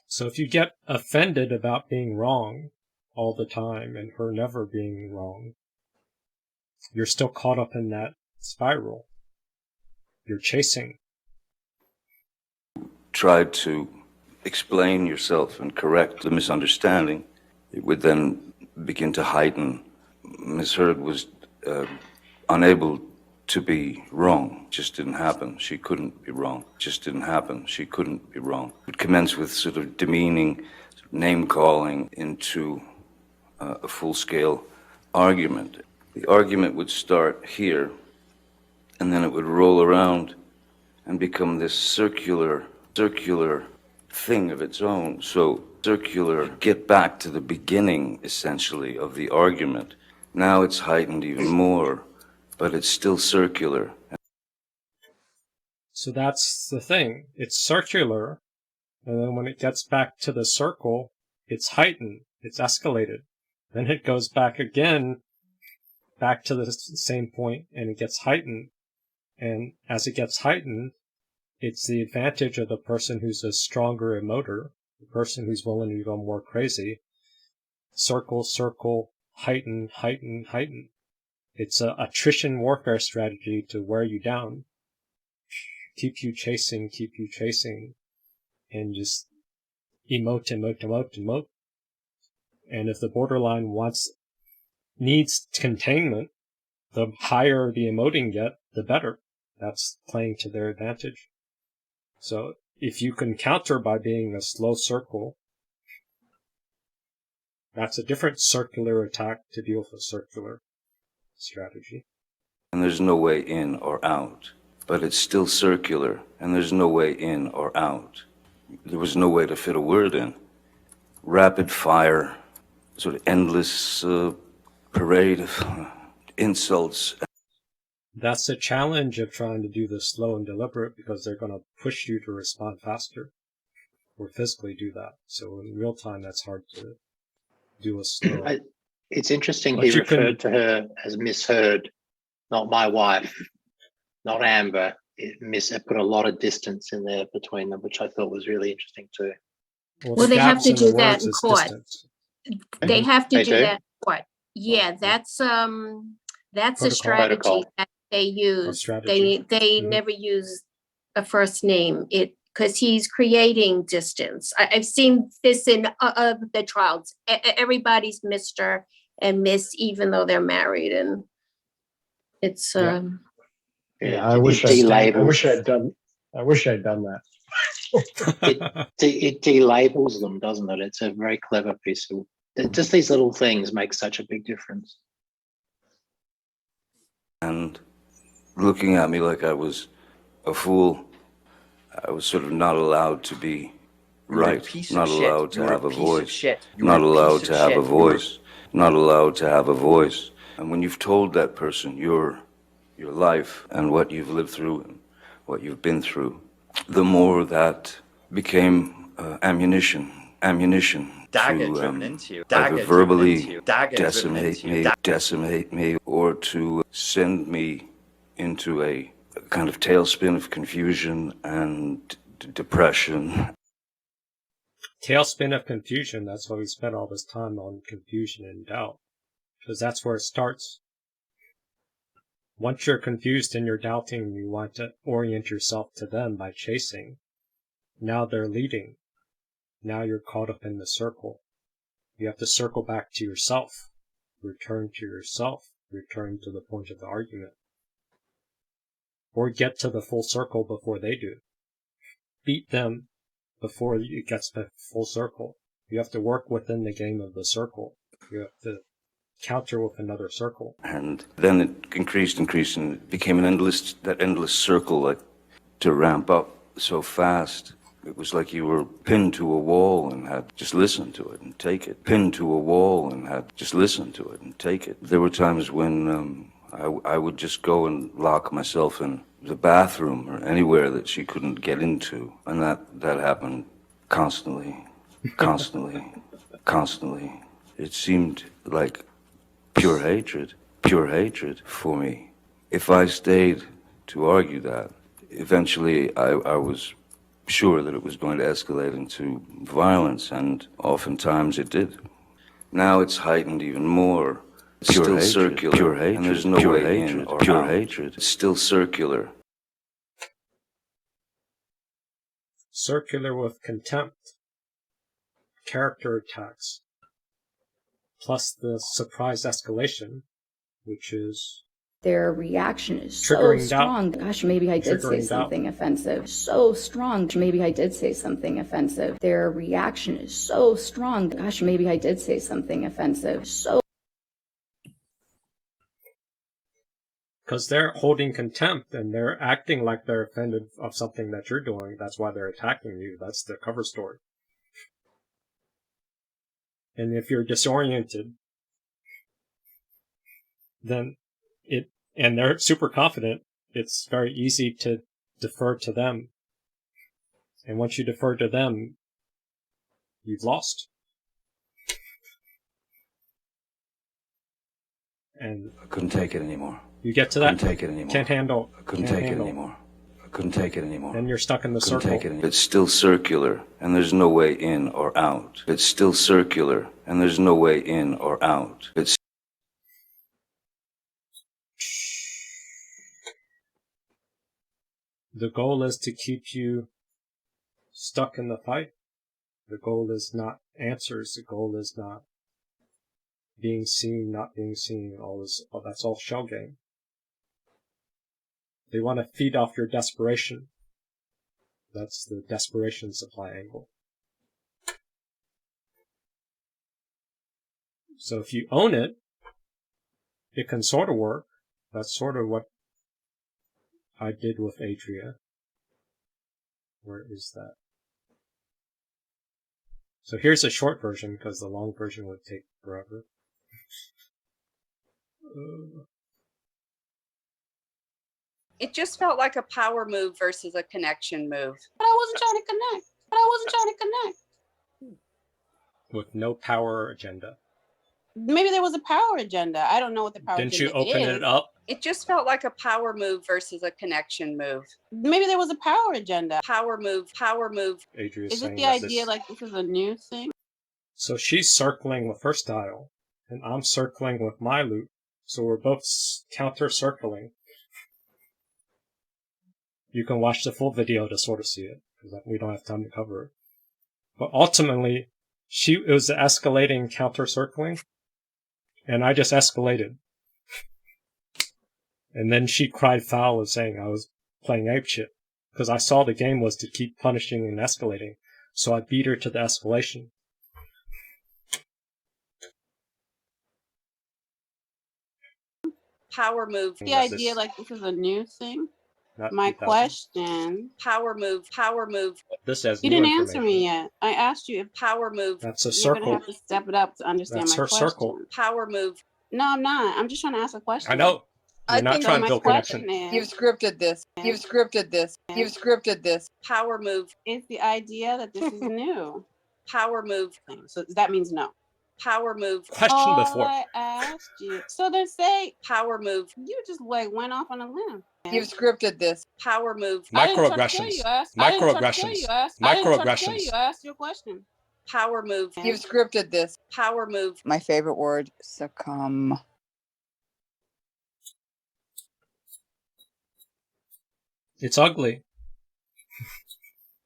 So if you get offended about being wrong all the time and her never being wrong, you're still caught up in that spiral. You're chasing. Tried to explain yourself and correct the misunderstanding. It would then begin to heighten. Miss Heard was unable to be wrong. Just didn't happen. She couldn't be wrong. Just didn't happen. She couldn't be wrong. It would commence with sort of demeaning, name-calling into a full-scale argument. The argument would start here, and then it would roll around and become this circular thing of its own. So circular, get back to the beginning, essentially, of the argument. Now it's heightened even more, but it's still circular. So that's the thing. It's circular, and then when it gets back to the circle, it's heightened. It's escalated. Then it goes back again, back to the same point, and it gets heightened. And as it gets heightened, it's the advantage of the person who's a stronger emoter, the person who's willing to go more crazy. Circle, circle, heighten, heighten, heighten. It's a attrition warfare strategy to wear you down. Keep you chasing, and just emote. And if the borderline needs containment, the higher the emoting get, the better. That's playing to their advantage. So if you can counter by being a slow circle, that's a different circular attack to deal with a circular strategy. And there's no way in or out. But it's still circular, and there's no way in or out. There was no way to fit a word in. Rapid fire, sort of endless parade of insults. That's the challenge of trying to do this slow and deliberate, because they're going to push you to respond faster or physically do that. So in real time, that's hard to do a slow. It's interesting he referred to her as Miss Heard, not my wife, not Amber. It put a lot of distance in there between them, which I thought was really interesting too. Well, they have to do that in court. They have to do that in court. Yeah, that's a strategy that they use. They never use a first name. Because he's creating distance. I've seen this in the trials. Everybody's Mr. and Miss, even though they're married, and it's I wish I'd done that. it delabels them, doesn't it? It's a very clever piece of. Just these little things make such a big difference. And looking at me like I was a fool, I was sort of not allowed to be right, piece not of shit. allowed to You're have a a piece of voice, shit. You're not a allowed piece to of have a shit. voice, not allowed to have a voice. And when you've told that person your life and what you've lived through and what you've been through, the more that became ammunition Dagger to driven into you. either Dagger driven verbally into you. Dagger driven into you. decimate me, or to send me into a kind of tailspin of confusion and depression. Tailspin of confusion, that's why we spent all this time on confusion and doubt. Because that's where it starts. Once you're confused and you're doubting, you want to orient yourself to them by chasing. Now they're leading. Now you're caught up in the circle. You have to circle back to yourself. Return to yourself. Return to the point of the argument. Or get to the full circle before they do. Beat them before it gets to full circle. You have to work within the game of the circle. You have to counter with another circle. And then it increased, and it became that endless circle, like to ramp up so fast. It was like you were pinned to a wall and had just listen to it and take it. Pinned to a wall and had just listen to it and take it. There were times when I would just go and lock myself in the bathroom or anywhere that she couldn't get into. And that happened constantly. It seemed like pure hatred for me. If I stayed to argue that, eventually I was sure that it was going to escalate into violence, and oftentimes it did. Now it's heightened even more. It's still circular, and there's no way in or out. It's still circular. Circular with contempt, character attacks, plus the surprise escalation, which is their reaction is so triggering strong. doubt. Gosh, maybe I did say Triggering something doubt. offensive. So strong. Maybe I did say something offensive. Their reaction is so strong. Gosh, maybe I did say something offensive. So. Because they're holding contempt and they're acting like they're offended of something that you're doing. That's why they're attacking you. That's the cover story. And if you're disoriented, then and they're super confident, it's very easy to defer to them. And once you defer to them, you've lost. And I couldn't take it anymore. You get to that. Couldn't take it anymore. Can't handle. I couldn't take it anymore. I couldn't take it anymore. Then you're stuck in the circle. It's still circular, and there's no way in or out. It's still circular, and there's no way in or out. The goal is to keep you stuck in the fight. The goal is not answers. The goal is not being seen, not being seen. That's all shell game. They want to feed off your desperation. That's the desperation supply angle. So if you own it, it can sort of work. That's sort of what I did with Adria. Where is that? So here's a short version, because the long version would take forever. It just felt like a power move versus a connection move. But I wasn't trying to connect. With no power agenda. Maybe there was a power agenda. I don't know what the power agenda is. Didn't you open it up? It just felt like a power move versus a connection move. Maybe there was a power agenda. Power move. Adria's Is it saying the that idea like this is a new thing? So she's circling with her style, and I'm circling with my loop. So we're both counter-circling. You can watch the full video to sort of see it, because we don't have time to cover it. But ultimately, it was escalating counter-circling, and I just escalated. And then she cried foul of saying I was playing apeshit, because I saw the game was to keep punishing and escalating, so I beat her to the escalation. Power move. The idea like this is a new thing. not My 2000. question, power move. This has You new didn't answer information. me yet. I asked you if power move. That's a You're gonna circle. have to step it up to understand That's my her question. circle. Power move. No, I'm not. I'm just trying to ask a question. I know. You're not trying to my build question connection. is, You've scripted this. You've scripted this. You've scripted this. power move is the idea that this is new. Power move. So that means no. Power move. Question before. I asked you. So then say power move. You just like went off on a limb. You've scripted this. Power move. I didn't try to kill Microaggressions. you, ass. I didn't try to kill Microaggressions. you, ass. I didn't try to kill Microaggressions. you, ass. Your question. Power move. You've scripted this. Power move. My favorite word, succumb. It's ugly.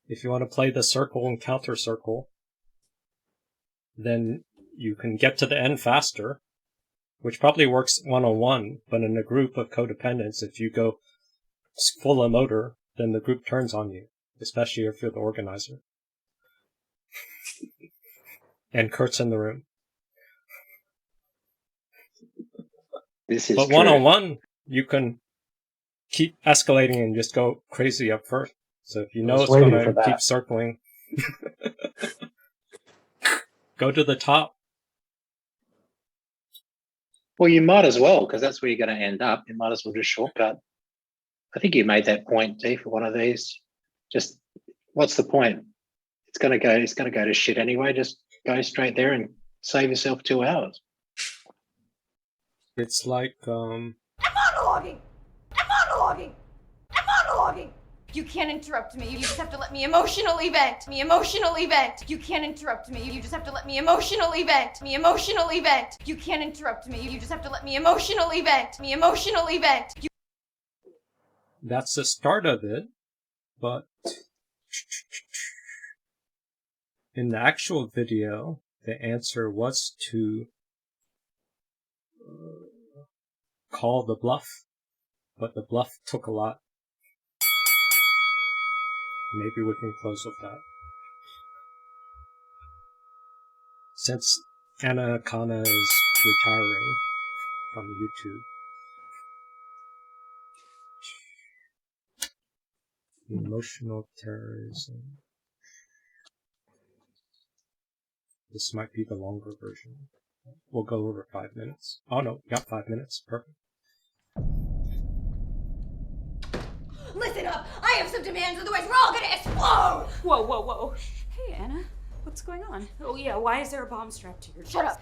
If you want to play the circle and counter circle, then you can get to the end faster, which probably works one-on-one, but in a group of codependents, if you go full emoter, then the group turns on you, especially if you're the organizer. And Kurt's in the room. This is But true. one-on-one, you can keep escalating and just go crazy up first. So if you know it's going to keep circling, go to the top. Well, you might as well, because that's where you're going to end up. You might as well just shortcut. I think you made that point, D, for one of these. Just what's the point? It's going to go to shit anyway. Just go straight there and save yourself 2 hours. It's like I'm monologuing. I'm monologuing. I'm monologuing. You can't interrupt me. You just have to let me emotionally vent. Me emotionally vent. You can't interrupt me. You just have to let me emotionally vent. Me emotionally vent. You can't interrupt me. You just have to let me emotionally vent. Me emotionally vent. That's the start of it, but in the actual video, the answer was to call the bluff, but the bluff took a lot. Maybe we can close with that. Since Anna Kana is retiring from YouTube, emotional terrorism. This might be the longer version. We'll go over 5 minutes. Oh no, got 5 minutes. Perfect. Listen up. I have some demands, otherwise we're all gonna explode. Whoa, whoa, whoa. Hey, Anna. What's going on? Oh, yeah, why is there a bomb strapped to your chest? Shut up.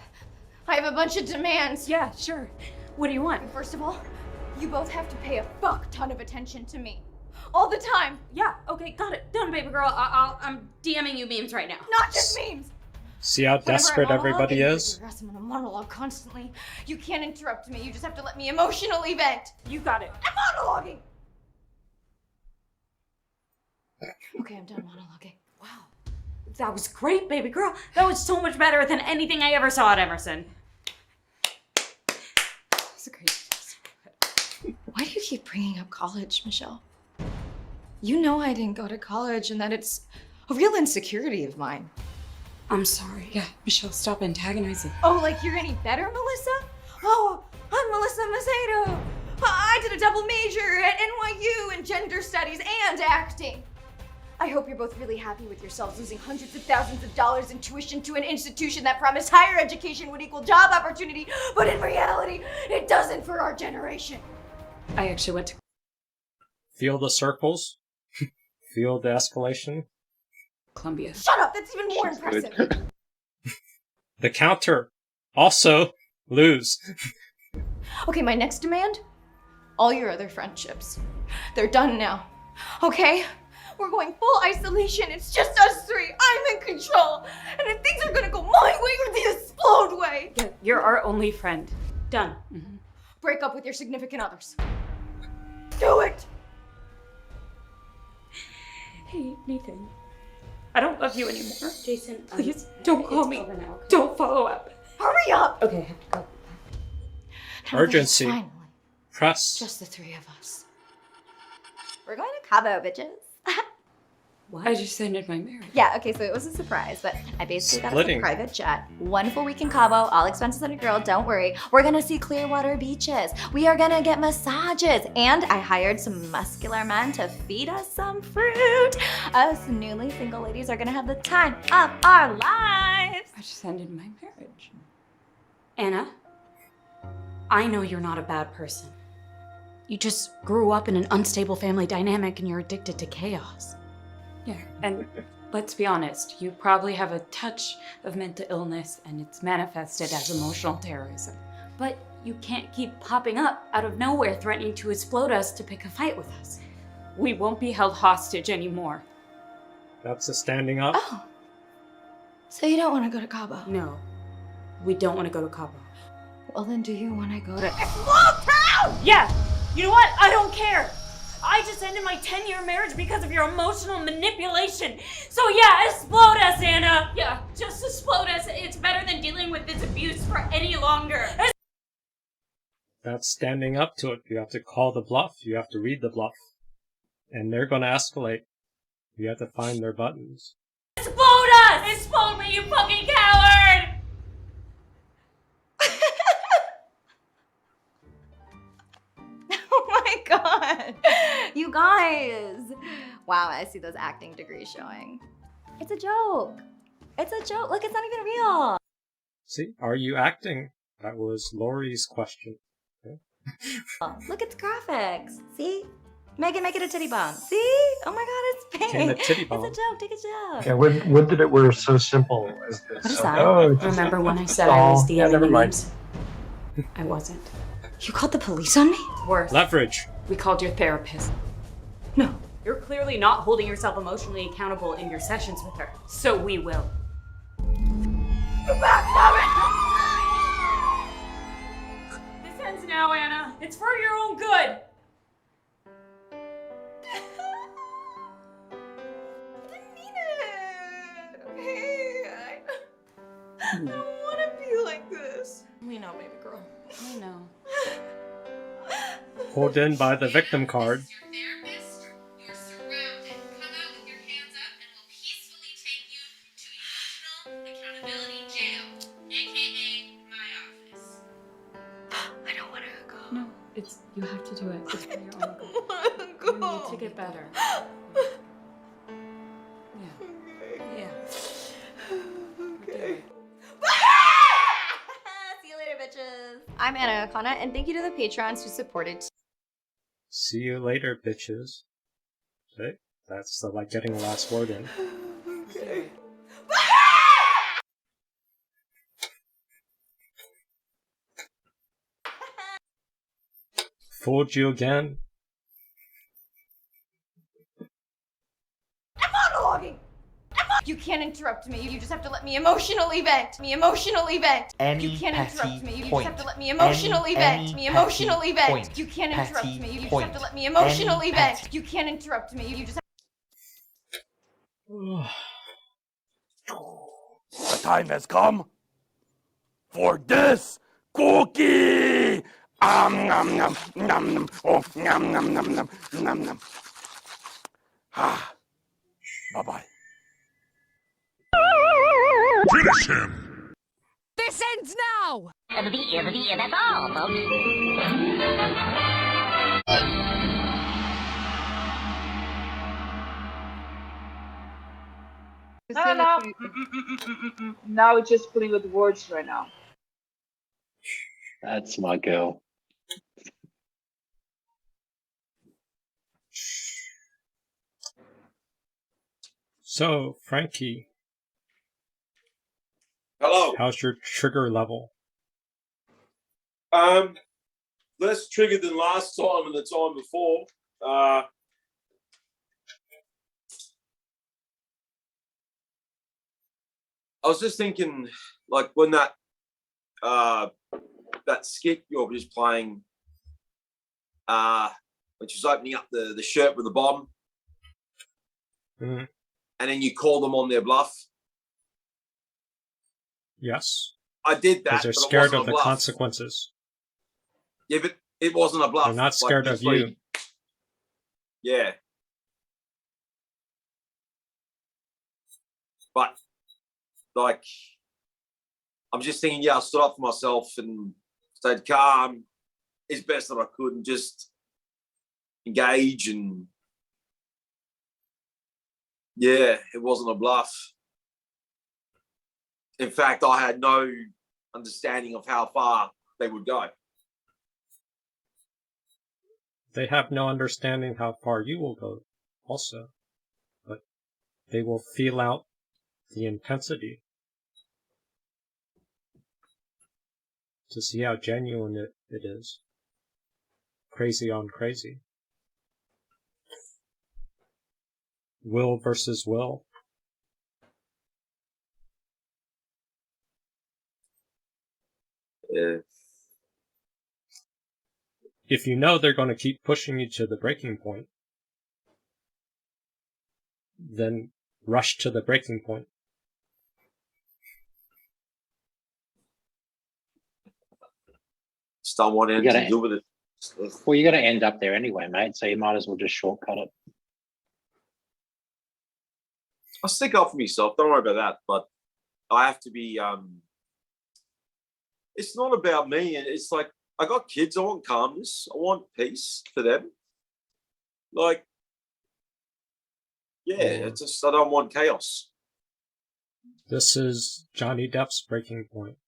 I have a bunch of demands. Yeah, sure. What do you want? First of all, you both have to pay a fuck ton of attention to me. All the time. Yeah, okay, got it. Done, baby girl. I'm DMing you memes right now. Not just memes. See how desperate everybody is? I'm on a monologue constantly. You can't interrupt me. You just have to let me emotionally vent. You got it. I'm monologuing. Okay, I'm done monologuing. Wow. That was great, baby girl. That was so much better than anything I ever saw at Emerson. It's a great. Why do you keep bringing up college, Michelle? You know I didn't go to college and that it's a real insecurity of mine. I'm sorry. Yeah, Michelle, stop antagonizing. Oh, like you're any better, Melissa? Oh, I'm Melissa Macedo. I did a double major at NYU in gender studies and acting. I hope you're both really happy with yourselves losing hundreds of thousands of dollars in tuition to an institution that promised higher education would equal job opportunity, but in reality, it doesn't for our generation. I actually went to Feel the circles? Feel the escalation? Columbia. Shut up, that's even more impressive. The counter. Also, lose. Okay, my next demand, all your other friendships. They're done now, okay? We're going full isolation. It's just us three. I'm in control. And if things are gonna go my way or the explode way. Yeah, you're our only friend. Done. Mm-hmm. Break up with your significant others. Do it! Hey, Nathan. I don't love you anymore. Jason, please don't call me. Don't follow up. Hurry up! Okay, I have to go. Urgency. Finally, Press. just the three of us. We're going to Cabo, bitches. What? I just ended my marriage. Yeah, okay, so it was a surprise, but I basically got us a Splitting. private jet. Wonderful week in Cabo, all expenses under girl, don't worry. We're gonna see Clearwater beaches. We are gonna get massages. And I hired some muscular men to feed us some fruit. Us newly single ladies are gonna have the time of our lives. I just ended my marriage. Anna, I know you're not a bad person. You just grew up in an unstable family dynamic and you're addicted to chaos. Yeah, and let's be honest, you probably have a touch of mental illness and it's manifested as emotional terrorism. But you can't keep popping up out of nowhere threatening to explode us to pick a fight with us. We won't be held hostage anymore. That's a standing up. Oh, so you don't want to go to Cabo? No, we don't want to go to Cabo. Well, then do you want to go to Explode Town? Yeah, you know what? I don't care. I just ended my 10-year marriage because of your emotional manipulation. So yeah, explode us, Anna. Yeah, just explode us. It's better than dealing with this abuse for any longer. That's standing up to it. You have to call the bluff. You have to read the bluff. And they're going to escalate. You have to find their buttons. Explode us! Explode me, you fucking coward! Oh my god! You guys! Wow, I see those acting degrees showing. It's a joke. It's a joke. Look, it's not even real. See, are you acting? That was Lori's question. Okay. Look, it's graphics. See? Megan, make it a titty bomb. See? Oh my god, it's pink. Can the titty bomb. It's a joke. Take a joke. Yeah, would that it were so simple as this. What is that? Oh, it's Remember when I just said I was yeah, DMing never you mind. names? I wasn't. You called the police on me? Worse. Leverage. We called your therapist. No. You're clearly not holding yourself emotionally accountable in your sessions with her. So we will. Get back, This ends now, Anna. It's for your own good. I don't want to be like this. We know, baby girl. I know. Pulled in by the victim card. I don't want to go. No, you have to do it. It's for your own good. Go. You need to get better. Yeah. Yeah. Okay. See you later, bitches. I'm Anna Okana, and thank you to the patrons who supported. See you later, bitches. Okay. That's the, like getting the last word in. Okay. Fooled you again? I'm monologuing! You can't interrupt me. You just have to let me emotionally vent. You can't interrupt me. You just have to let me emotionally vent. You can't interrupt me. You just have to let me emotionally vent. You can't interrupt me. You just have The time has come for this cookie. Nom nom nom. Oh, nom nom nom nom nom nom. Ah. Bye bye. Finish him! This ends now! That's all, folks. No. Now it's just playing with words right now. That's my girl. So, Frankie. Hello. How's your trigger level? Less triggered than last time and the time before. I was just thinking, like when that skit you were just playing, when she was opening up the shirt with the bomb, Mm-hmm. and then you call them on their bluff. Yes. I did that. Because they're but it scared wasn't of a the bluff. consequences. Yeah, but it wasn't a bluff. They're not scared of literally- you. Yeah. But like, I'm just thinking, yeah, I stood up for myself and stayed calm as best that I could and just engage. And yeah, it wasn't a bluff. In fact, I had no understanding of how far they would go. They have no understanding how far you will go also, but they will feel out the intensity to see how genuine it is. Crazy on crazy. Will versus will. Yeah. If you know they're going to keep pushing you to the breaking point, then rush to the breaking point. Just don't want anything to do with it. Well, you're going to end up there anyway, mate, so you might as well just shortcut it. I'll stick up for myself. Don't worry about that. But I have to be... it's not about me. It's like, I got kids. I want calmness. I want peace for them. Like, yeah, it's just, I don't want chaos. This is Johnny Depp's breaking point.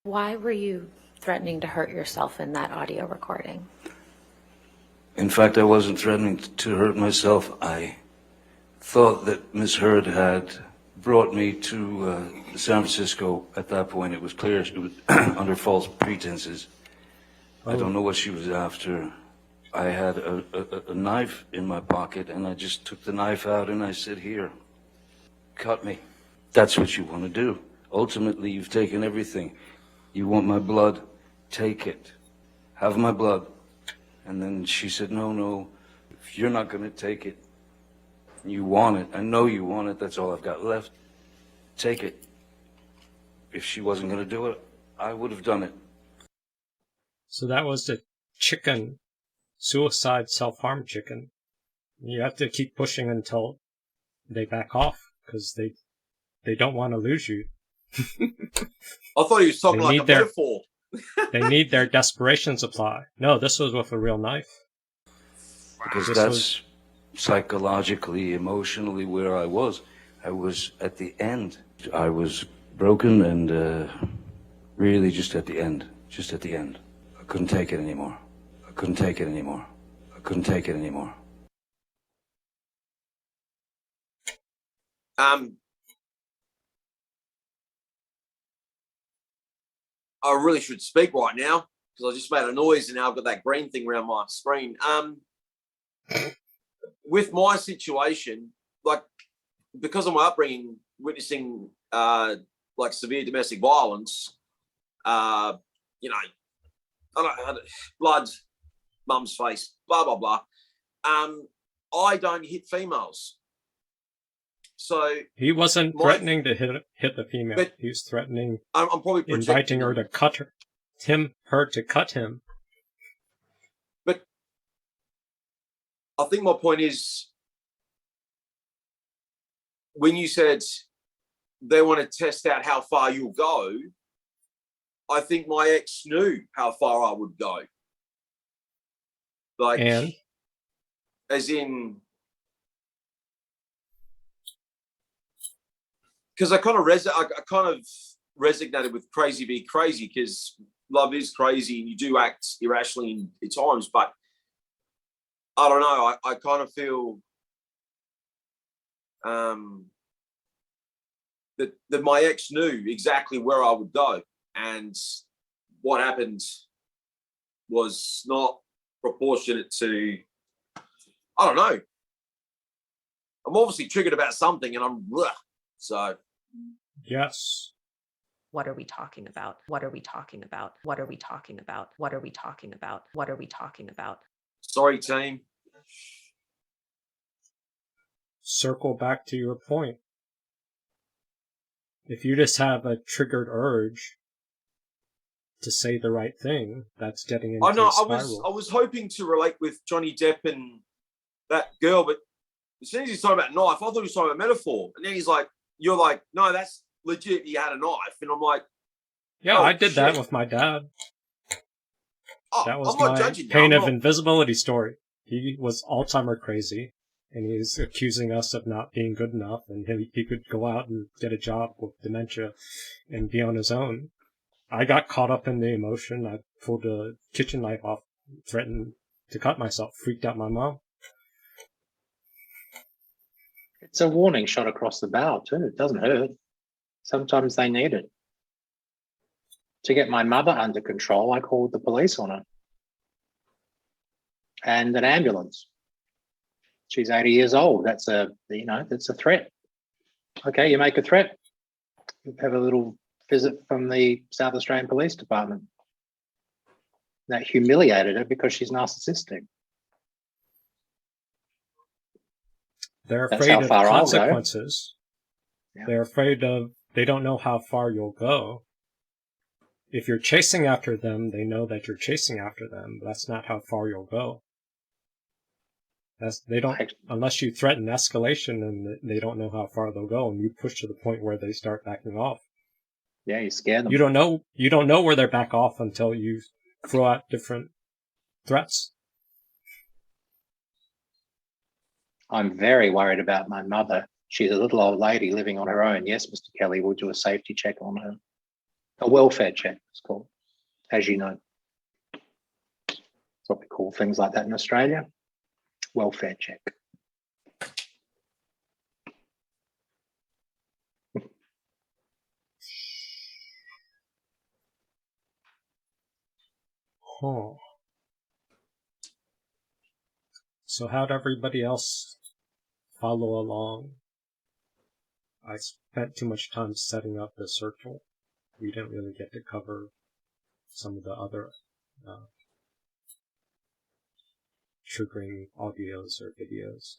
Why were you threatening to hurt yourself in that audio recording? In fact, I wasn't threatening to hurt myself. I thought that Miss Heard had brought me to San Francisco. At that point, it was clear she was under false pretenses. I don't know what she was after. I had a knife in my pocket, and I just took the knife out and I said, "Here, cut me." That's what you want to do. Ultimately, you've taken everything. You want my blood? Take it. Have my blood. And then she said, no, if you're not going to take it, you want it. I know you want it. That's all I've got left. Take it. If she wasn't going to do it, I would have done it. So that was the chicken, suicide self-harm chicken. You have to keep pushing until they back off, because they don't want to lose you. I thought he was talking like a metaphor. They need their desperation supply. No, this was with a real knife. Because that's psychologically, emotionally where I was. I was at the end. I was broken and really just at the end. Just at the end. I couldn't take it anymore. I couldn't take it anymore. I couldn't take it anymore. I really should speak right now because I just made a noise and now I've got that green thing around my screen. With my situation, like, because of my upbringing, witnessing like severe domestic violence, you know, blood, mum's face, blah blah blah. I don't hit females. So he wasn't threatening to hit the female. But he was threatening. I'm probably inviting her to cut her to cut him. But I think my point is, when you said they want to test out how far you'll go, I think my ex knew how far I would go. Like, as in. Because I kind of resonated with crazy be crazy, because love is crazy and you do act irrationally at times. But I don't know. I kind of feel that my ex knew exactly where I would go, and what happened was not proportionate to. I don't know. I'm obviously triggered about something, and I'm. So, yes. What are we talking about? What are we talking about? What are we talking about? What are we talking about? What are we talking about? Sorry, team. Circle back to your point. If you just have a triggered urge to say the right thing, that's getting into a spiral. I was hoping to relate with Johnny Depp and that girl, but as soon as he's talking about knife, I thought he was talking about metaphor, and then he's like, you're like, no, that's legit. He had a knife, and I'm like, Yeah, oh, I did that shit. with my dad. Oh, That was I'm not my judging you. pain I'm of not- invisibility story. He was Alzheimer crazy, and he's accusing us of not being good enough, and he could go out and get a job with dementia and be on his own. I got caught up in the emotion. I pulled a kitchen knife off, threatened to cut myself, freaked out my mom. It's a warning shot across the bow too. It doesn't hurt. Sometimes they need it. To get my mother under control, I called the police on her and an ambulance. She's 80 years old. That's a threat. Okay, you make a threat. You have a little visit from the South Australian Police Department. That humiliated her because she's narcissistic. They're That's afraid how of far I'll go. consequences. Yeah. They're afraid of, they don't know how far you'll go. If you're chasing after them, they know that you're chasing after them. That's not how far you'll go. They don't, unless you threaten escalation, and they don't know how far they'll go, and you push to the point where they start backing off. Yeah, you scare them. You don't know where they're back off until you throw out different threats. I'm very worried about my mother. She's a little old lady living on her own. Yes, Mr. Kelly, we'll do a safety check on her. A welfare check, it's called, as you know. That's what we call things like that in Australia. Welfare check. Huh. So how'd everybody else follow along? I spent too much time setting up the circle. We didn't really get to cover some of the other triggering audios or videos.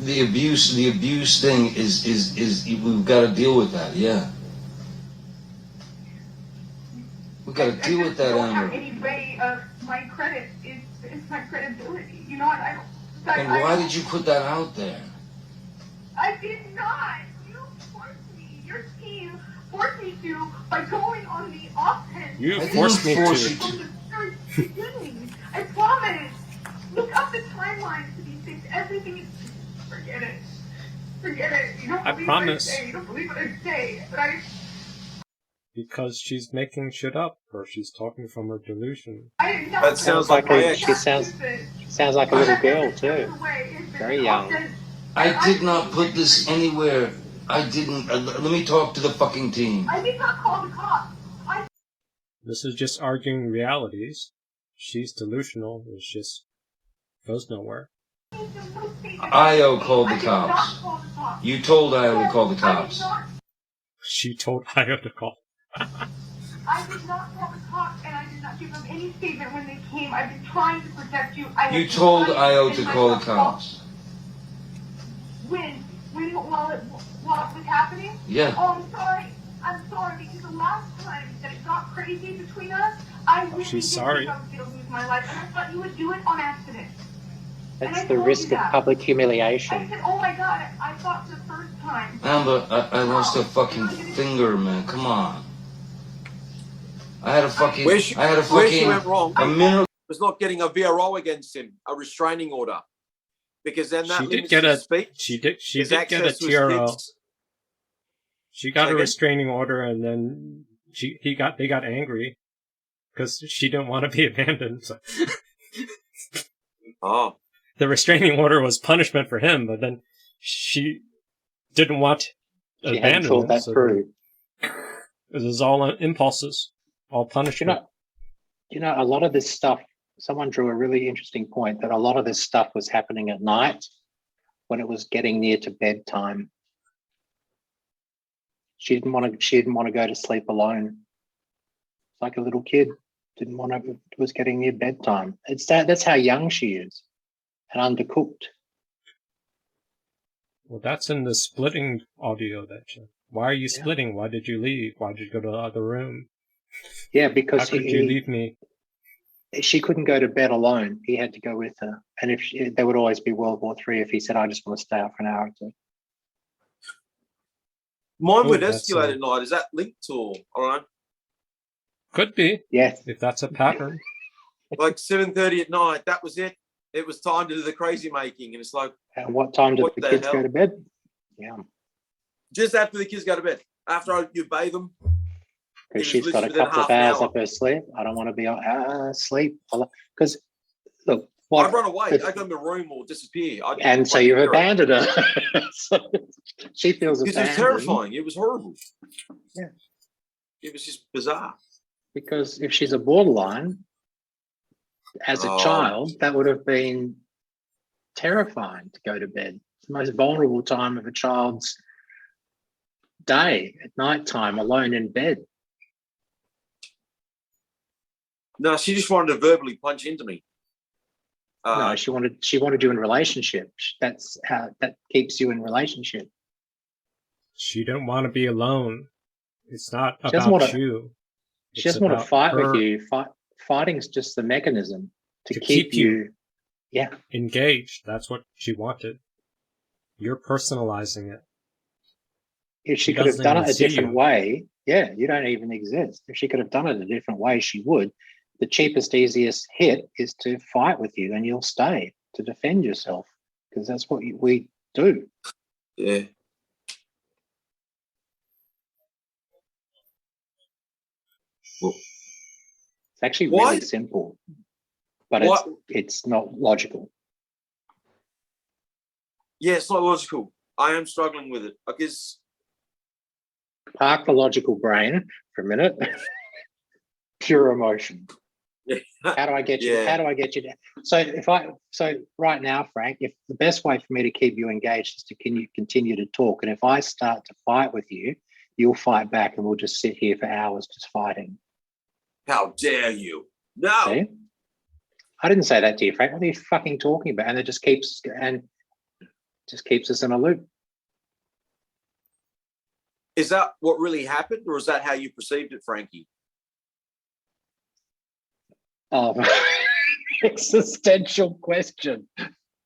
The abuse thing is we've got to deal with that. Yeah, we've got to deal with that. I don't have any way of my credit is my credibility. You know what? And why did you put that out there? I did not. You forced me. Your team forced me to by going on the offense. You forced me to. From the very beginning. I promise. Look up the timelines to these things. Everything is. Forget it. Forget it. You don't believe what I say. You don't believe what I say. But Because she's making shit up, or she's talking from her delusion. That sounds like my ex. She sounds like a little girl too. Very young. I did not put this anywhere. I didn't. Let me talk to the fucking team. I did not call the cops. This is just arguing realities. She's delusional. It just goes nowhere. Io called the cops. You told Io to call the cops. She told Io to call. I did not call the cops, and I did not give them any statement when they came. I've been trying to protect you. You told Io to call the cops. When while it was happening? Yeah. Oh, I'm sorry, because the last time that it got crazy between us, I really did think I was going to lose my life, and I thought you would do it on accident. That's the risk of public humiliation. I said, oh my God, I thought the first time. Amber, I lost a fucking finger, man. Come on. I had a fucking. Where she went wrong a minute was not getting a VRO against him, a restraining order, because then that She did limits get his a. speech. She did his get a access to his TRO. kids. She got a Second. restraining order, and then they got angry because she didn't want to be abandoned. So. Oh. The restraining order was punishment for him, but then she didn't want She hadn't thought abandonment. that So through. it was all impulses, all punishment. You know, a lot of this stuff, someone drew a really interesting point that a lot of this stuff was happening at night when it was getting near to bedtime. She didn't want to go to sleep alone. It's like a little kid. Didn't want to, it was getting near bedtime. That's how young she is and undercooked. Well, that's in the splitting audio why are you splitting? Why did you leave? Why did you go to the other room? Yeah, because how could you leave me? She couldn't go to bed alone. He had to go with her. And there would always be World War III if he said, I just want to stay up for an hour or two. Mine would escalate at night. Is that linked or I don't know? Could be. Yes. If that's a pattern. Like 7:30 at night, that was it. It was time to do the crazy making. And it's like, at what time did the kids go to bed? Yeah. Just after the kids go to bed. After you bathe them. Because she's got a couple of hours up her sleep. I don't want to be asleep. Because, look, I'd run away. I'd go in the room or disappear. So you abandoned her. So she feels abandoned. It was terrifying. It was horrible. Yeah. It was just bizarre. Because if she's a borderline, as a child, that would have been terrifying to go to bed. It's the most vulnerable time of a child's day, at night time, alone in bed. No, she just wanted to verbally punch into me. No, she wanted you in relationship. That's how that keeps you in relationship. She didn't want to be alone. It's not about you. She doesn't want to fight with you. Fighting is just the mechanism to keep you engaged. That's what she wanted. You're personalizing it. If she could have done it a different way, you don't even exist. If she could have done it a different way, she would. The cheapest, easiest hit is to fight with you, and you'll stay to defend yourself because that's what we do. Yeah. Well, it's actually really simple, but it's not logical. Yeah, it's not logical. I am struggling with it. I guess. Park the logical brain for a minute. Pure emotion. How do I get you? How do I get you down? So right now, Frank, if the best way for me to keep you engaged is to continue to talk, and if I start to fight with you, you'll fight back, and we'll just sit here for hours just fighting. How dare you? No. See? I didn't say that to you, Frank. What are you fucking talking about? And it just keeps us in a loop. Is that what really happened, or is that how you perceived it, Frankie? Existential question.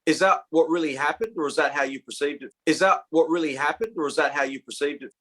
Is that what really happened, or is that how you perceived it? Is that what really happened, or is that how you perceived it?